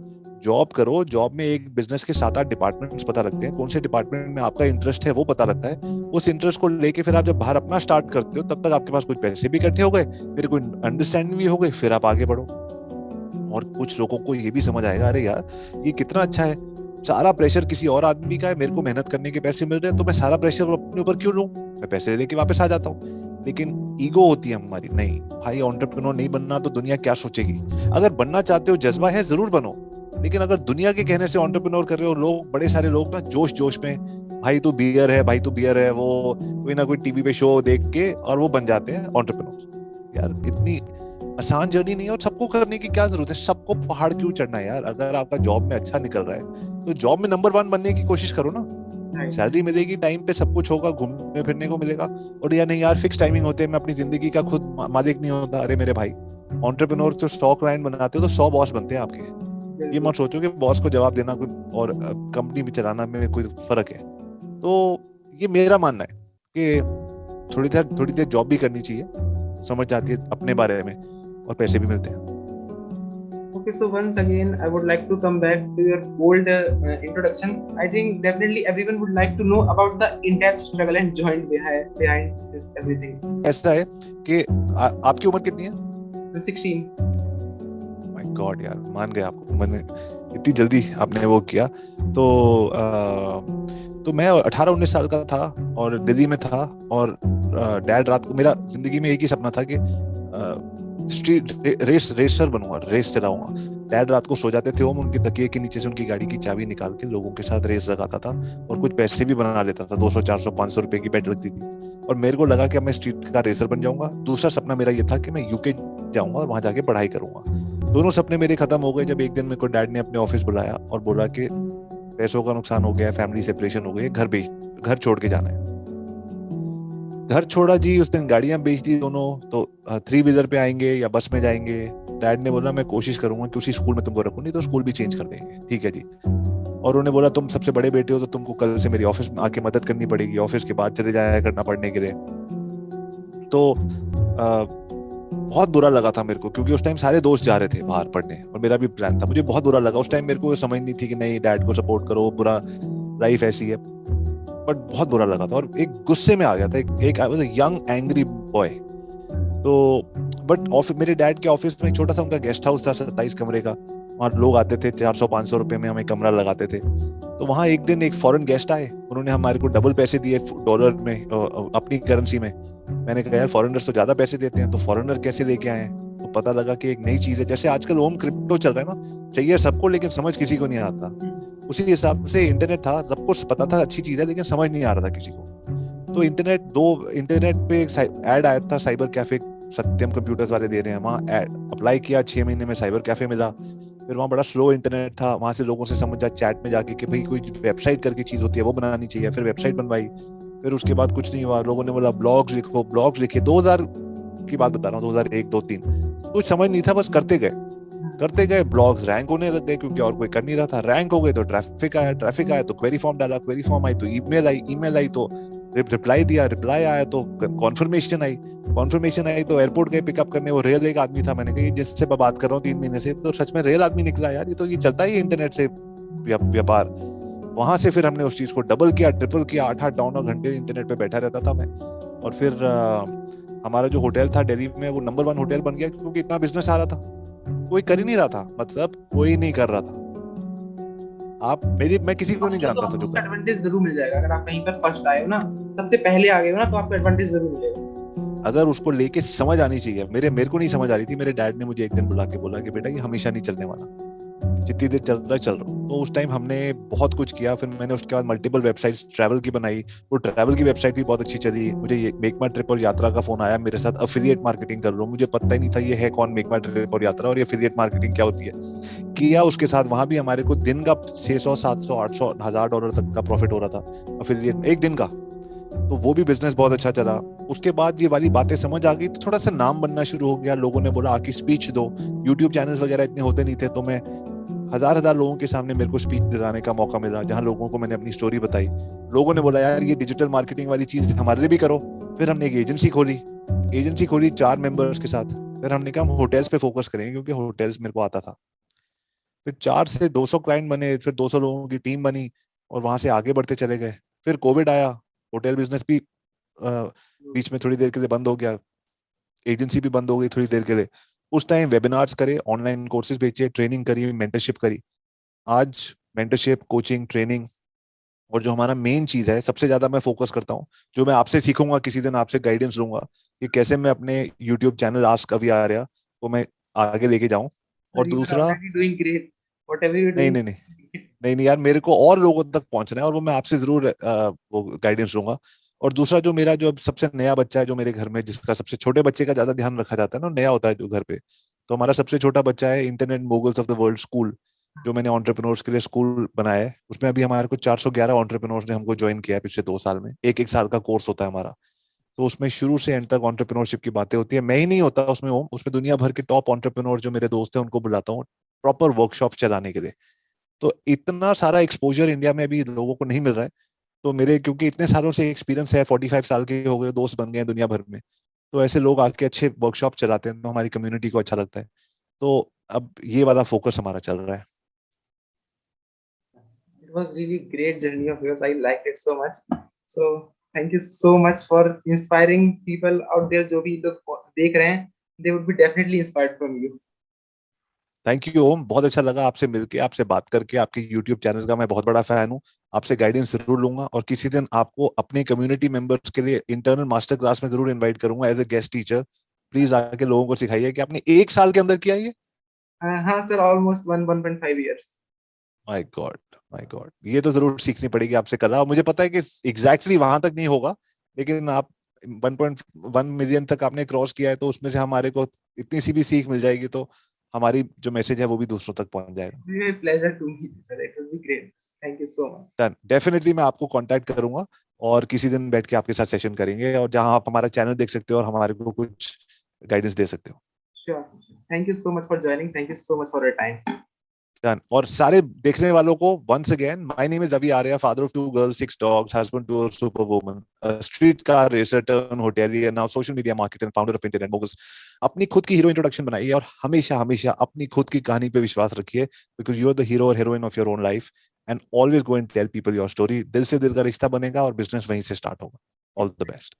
जॉब करो, जॉब में एक बिजनेस के 7-8 डिपार्टमेंट्स पता लगते हैं, कौन से डिपार्टमेंट में आपका इंटरेस्ट है वो पता लगता है। उस इंटरेस्ट को लेके फिर आप जब बाहर अपना स्टार्ट करते हो, तब तक आपके पास कुछ पैसे भी इकट्ठे हो गए, फिर कोई अंडरस्टैंडिंग भी हो गई, फिर आप आगे बढ़ो। और कुछ लोगों को ये भी समझ आएगा, अरे यार ये कितना अच्छा है, सारा प्रेशर किसी और आदमी का है, मेरे को मेहनत करने के पैसे मिल रहे हैं, तो मैं सारा प्रेशर अपने ऊपर क्यों लूं, मैं पैसे लेके वापस आ जाता हूँ। लेकिन ईगो होती है हमारी, नहीं भाई एंटरप्रेन्योर नहीं बनना तो दुनिया क्या सोचेगी। अगर बनना चाहते हो, जज्बा है, जरूर बनो, लेकिन अगर दुनिया के कहने से एंटरप्रेन्योर कर रहे हो, लोग बड़े सारे लोग ना जोश में भाई तू बियर है, भाई तू बियर है, वो कोई ना कोई टीवी पे शो देख के और वो बन जाते हैं एंटरप्रेन्योर। यार इतनी आसान जर्नी नहीं है, और सबको करने की क्या जरूरत है, सबको पहाड़ क्यों चढ़ना है यार। अगर आपका जॉब में अच्छा निकल रहा है तो जॉब में नंबर 1 बनने की कोशिश करो ना। सैलरी मिलेगी, टाइम पे सब कुछ होगा, घूमने फिरने को मिलेगा। और या नहीं यार फिक्स टाइमिंग होते हैं, मैं अपनी जिंदगी का खुद मालिक नहीं होता। अरे मेरे भाई, एंटरप्रेन्योर तो 100 क्लाइंट बनाते हो तो 100 बॉस बनते हैं आपके। ये मत सोचो कि बॉस को जवाब देना कोई और कंपनी में चलाना में कोई फर्क है। तो ये मेरा मानना है कि थोड़ी देर जॉब भी करनी चाहिए, समझ जाती है अपने बारे में और पैसे भी मिलते हैं। Okay, so once again, I would like to come back to your bold introduction. I think definitely everyone would like to know about the in-depth struggle and joint behind this everything. ऐसा है कि आपकी उम्र कितनी है? 16. My God यार, मान गए आपको, मैंने इतनी जल्दी आपने वो किया। तो मैं 18-19 साल का था और दिल्ली में था, और डैड रात को, मेरा जिंदगी में एक ही सपना था कि स्ट्रीट रेसर बनूंगा, रेस चलाऊंगा। डैड रात को सो जाते थे, हम उनके तकिए के नीचे से उनकी गाड़ी की चाबी निकाल के लोगों के साथ रेस लगाता था और कुछ पैसे भी बना लेता था। 200, 400, 500 रुपए की बेट लगती थी, और मेरे को लगा कि मैं स्ट्रीट का रेसर बन जाऊंगा। दूसरा सपना मेरा ये था कि मैं यूके जाऊंगा और वहां जाके पढ़ाई करूंगा। दोनों सपने मेरे खत्म हो गए जब एक दिन मेरे को डैड ने अपने ऑफिस बुलाया और बोला कि पैसों का नुकसान हो गया, फैमिली सेपरेशन हो गई, घर छोड़ के जाना है। घर छोड़ा जी, उस दिन गाड़ियां बेच दी दोनों, तो 3 व्हीलर पे आएंगे या बस में जाएंगे। डैड ने बोला मैं कोशिश करूंगा कि उसी स्कूल में तुमको रखूं, नहीं तो स्कूल भी चेंज कर देंगे। ठीक है जी। और उन्होंने बोला तुम सबसे बड़े बेटे हो तो तुमको कल से मेरी ऑफिस में आके मदद करनी पड़ेगी, ऑफिस के बाद चले जाया करना पढ़ने के लिए। तो बहुत बुरा लगा था मेरे को, क्योंकि उस टाइम सारे दोस्त जा रहे थे बाहर पढ़ने और मेरा भी प्लान था। मुझे बहुत बुरा लगा उस टाइम, मेरे को समझ नहीं थी कि नहीं डैड को सपोर्ट करो, बुरा लाइफ ऐसी है, बट बहुत बुरा लगा था और एक गुस्से में आ गया था। एक I was a young angry boy. तो बट मेरे डैड के ऑफिस में एक छोटा सा उनका गेस्ट हाउस था 27 कमरे का, वहाँ लोग आते थे, 400-500 रुपए में हमें कमरा लगाते थे। तो वहाँ एक दिन एक फॉरेन गेस्ट आए, उन्होंने हमारे को डबल पैसे दिए डॉलर में, अपनी करेंसी में। मैंने कहा यार फॉरेनर्स तो ज्यादा पैसे देते हैं, तो फॉरेनर कैसे लेके आए? तो पता लगा कि एक नई चीज है, जैसे आजकल होम क्रिप्टो चल रहा है ना, चाहिए सबको लेकिन समझ किसी को नहीं आता। उसी हिसाब से इंटरनेट था, सबको पता था अच्छी चीज है लेकिन समझ नहीं आ रहा था किसी को। तो इंटरनेट पे ऐड आया था, साइबर कैफे सत्यम कंप्यूटर्स वाले दे रहे हैं, वहाँ अप्लाई किया, 6 महीने में साइबर कैफे मिला। फिर वहाँ बड़ा स्लो इंटरनेट था, वहां से लोगों से समझा चैट में जाके कि भाई कोई वेबसाइट करके चीज होती है वो बनानी चाहिए। फिर वेबसाइट बनवाई, फिर उसके बाद कुछ नहीं हुआ, लोगों ने बोला ब्लॉग्स लिखो, ब्लॉग्स लिखे। 2000 की बात बता रहा हूँ, 2001, 2, 3, कुछ समझ नहीं था, बस करते गए। ब्लॉग्स रैंक होने लग गए क्योंकि और कोई कर नहीं रहा था। रैंक हो गए तो ट्रैफिक आया तो क्वेरी फॉर्म डाला, क्वेरी फॉर्म आई तो ईमेल आई तो रिप्लाई दिया, रिप्लाई आया तो कॉन्फर्मेशन आई तो एयरपोर्ट गए पिकअप करने। वो रियल एक आदमी था, मैंने कहा जिससे मैं बात कर रहा हूँ 3 महीने से, तो सच में रियल आदमी निकला यार, ये चलता ही इंटरनेट से व्यापार। वहां से फिर हमने उस चीज को डबल किया, ट्रिपल किया, 8-8 घंटे इंटरनेट पे बैठा रहता था मैं। और फिर हमारा जो होटल था दिल्ली में, वो नंबर 1 होटल बन गया क्योंकि इतना बिजनेस आ रहा था। कोई कर ही नहीं रहा था, मतलब कोई नहीं कर रहा था। मैं किसी को नहीं जानता था जो कर। एडवांटेज जरूर मिल जाएगा अगर आप कहीं पर फर्स्ट आए हो ना, सबसे पहले आ गए हो ना, तो आपको एडवांटेज जरूर मिलेगा। अगर उसको लेके समझ आनी चाहिए, मेरे को नहीं समझ आ रही थी, मेरे डैड ने मुझे एक दिन बुला के बोला कि बेटा ये हमेशा नहीं चलने वाला, जितनी देर चल रहा है चल रहा। तो उस टाइम हमने बहुत कुछ किया। फिर मैंने उसके बाद मल्टीपल वेबसाइट्स ट्रैवल की बनाई, वो ट्रैवल की वेबसाइट भी बहुत अच्छी चली। मुझे ये मेक माई ट्रिप और यात्रा का फोन आया, मेरे साथ अफिलिएट मार्केटिंग कर लो, मुझे पता ही नहीं था ये है कौन मेक माई ट्रिप और यात्रा और ये अफिलिएट मार्केटिंग क्या होती है। किया उसके साथ, वहां भी हमारे को दिन का 600 700 800 $1000 तक का प्रॉफिट हो रहा था अफिलिएट एक दिन का। तो वो भी बिजनेस बहुत अच्छा चला। उसके बाद ये वाली बातें समझ आ गई तो थोड़ा सा नाम बनना शुरू हो गया। लोगों ने बोला आके स्पीच दो, यूट्यूब चैनल्स वगैरह इतने होते नहीं थे, तो मैं हजार लोगों के सामने मेरे को स्पीच दिलाने का मौका मिला, जहां लोगों को मैंने अपनी स्टोरी बताई। लोगों ने बोला यार ये डिजिटल मार्केटिंग वाली चीज हमारे लिए भी करो। फिर हमने एक एजेंसी खोली 4 मेंबर्स के साथ। फिर हमने कहा हम होटल्स पे फोकस करेंगे, क्योंकि होटल्स मेरे को आता था। फिर 4 से 200 क्लाइंट बने, फिर 200 लोगों की टीम बनी और वहां से आगे बढ़ते चले गए। फिर कोविड आया, होटल बिजनेस भी बीच में थोड़ी देर के लिए बंद हो गया, एजेंसी भी बंद हो गई थोड़ी देर के लिए। उस टाइम वेबिनार्स करे, ऑनलाइन कोर्सेज बेचे, ट्रेनिंग करी, मेंटरशिप करी। आज मेंटरशिप, कोचिंग, ट्रेनिंग और जो हमारा मेन चीज है, सबसे ज्यादा मैं फोकस करता हूँ, जो मैं आपसे सीखूंगा, किसी दिन आपसे गाइडेंस लूंगा कि कैसे मैं अपने यूट्यूब चैनल आस्क अभी आ रहा वो मैं आगे लेके जाऊं। और You are दूसरा, already doing great. Whatever you're नहीं doing. नहीं नहीं नहीं नहीं यार, मेरे को और लोगों तक पहुंचना है और वो मैं आपसे जरूर वो गाइडेंस लूंगा। और दूसरा, जो मेरा जो सबसे नया बच्चा है जो मेरे घर में, जिसका सबसे छोटे बच्चे का ज्यादा ध्यान रखा जाता है ना, नया होता है जो घर पे, तो हमारा सबसे छोटा बच्चा है internet moguls of the world school, जो मैंने एंटरप्रेन्योर्स के लिए स्कूल बनाया है। उसमें अभी हमारे को 411 एंटरप्रेन्योर्स ने हमको ज्वाइन किया है पिछले 2 साल में। एक एक साल का कोर्स होता है हमारा। तो उसमें शुरू से एंड तक एंटरप्रेन्योरशिप की बातें होती है। मैं ही नहीं होता उसमें, वो उसमें दुनिया भर के टॉप एंटरप्रेन्योर जो मेरे दोस्त हैं उनको बुलाता हूँ प्रॉपर वर्कशॉप चलाने के लिए। तो इतना सारा एक्सपोजर इंडिया में अभी लोगों को नहीं मिल रहा है। तो मेरे, क्योंकि इतने सालों से एक्सपीरियंस है, 45 साल के हो गए, दोस्त बन गए हैं दुनिया भर में, तो ऐसे लोग आके अच्छे वर्कशॉप चलाते हैं तो हमारी कम्युनिटी को अच्छा लगता है। तो अब ये वाला फोकस हमारा चल रहा है। It was really great journey of yours. I liked it so much. So thank you so much for inspiring people out there. जो भी लोग देख रहे हैं, they would be definitely inspired from you. Thank you Om, बहुत अच्छा लगा आपसे मिलके, आपसे बात करके। आपके यूट्यूब चैनल का मैं बहुत बड़ा फैन हूँ। आपसे गाइडेंस जरूर लूंगा और किसी दिन आपको अपने कम्युनिटी मेंबर्स के लिए इंटरनल मास्टर क्लास में जरूर इनवाइट करूंगा as a guest teacher. Please आके लोगों को सिखाइए कि आपने 1 साल के अंदर किया ये। हाँ sir, almost 1.5 years. My God, my God, ये तो जरूर सीखनी पड़ेगी आपसे कला। और मुझे पता है कि एग्जैक्टली वहां तक नहीं होगा, लेकिन आप 1.1 मिलियन तक आपने क्रॉस किया है, तो उसमें से हमारे को इतनी सी भी सीख मिल जाएगी तो हमारी जो मैसेज है वो भी दूसरों तक पहुंच जाएगा। It will be a pleasure to meet you, sir. It will be great. Thank you so much. Done, definitely मैं आपको कांटेक्ट करूंगा और किसी दिन बैठ के आपके साथ सेशन करेंगे, और जहां आप हमारा चैनल देख सकते हो और हमारे को कुछ गाइडेंस दे सकते हो। Sure. Thank you so much for joining. Thank you so much for your time. Done. और सारे देखने वालों को once again, my name is Abhi Arya, father of 2 girls, 6 dogs, husband to a super woman, street car racer turn hotelier, now social media marketer, founder of internet moguls. अपनी खुद की hero introduction बनाइए और हमेशा हमेशा अपनी खुद की कहानी पे विश्वास रखिए, because you are the hero और heroine of your own life. And always go and tell people your story. दिल से दिल का रिश्ता बनेगा और बिजनेस वहीं से स्टार्ट होगा। All the best.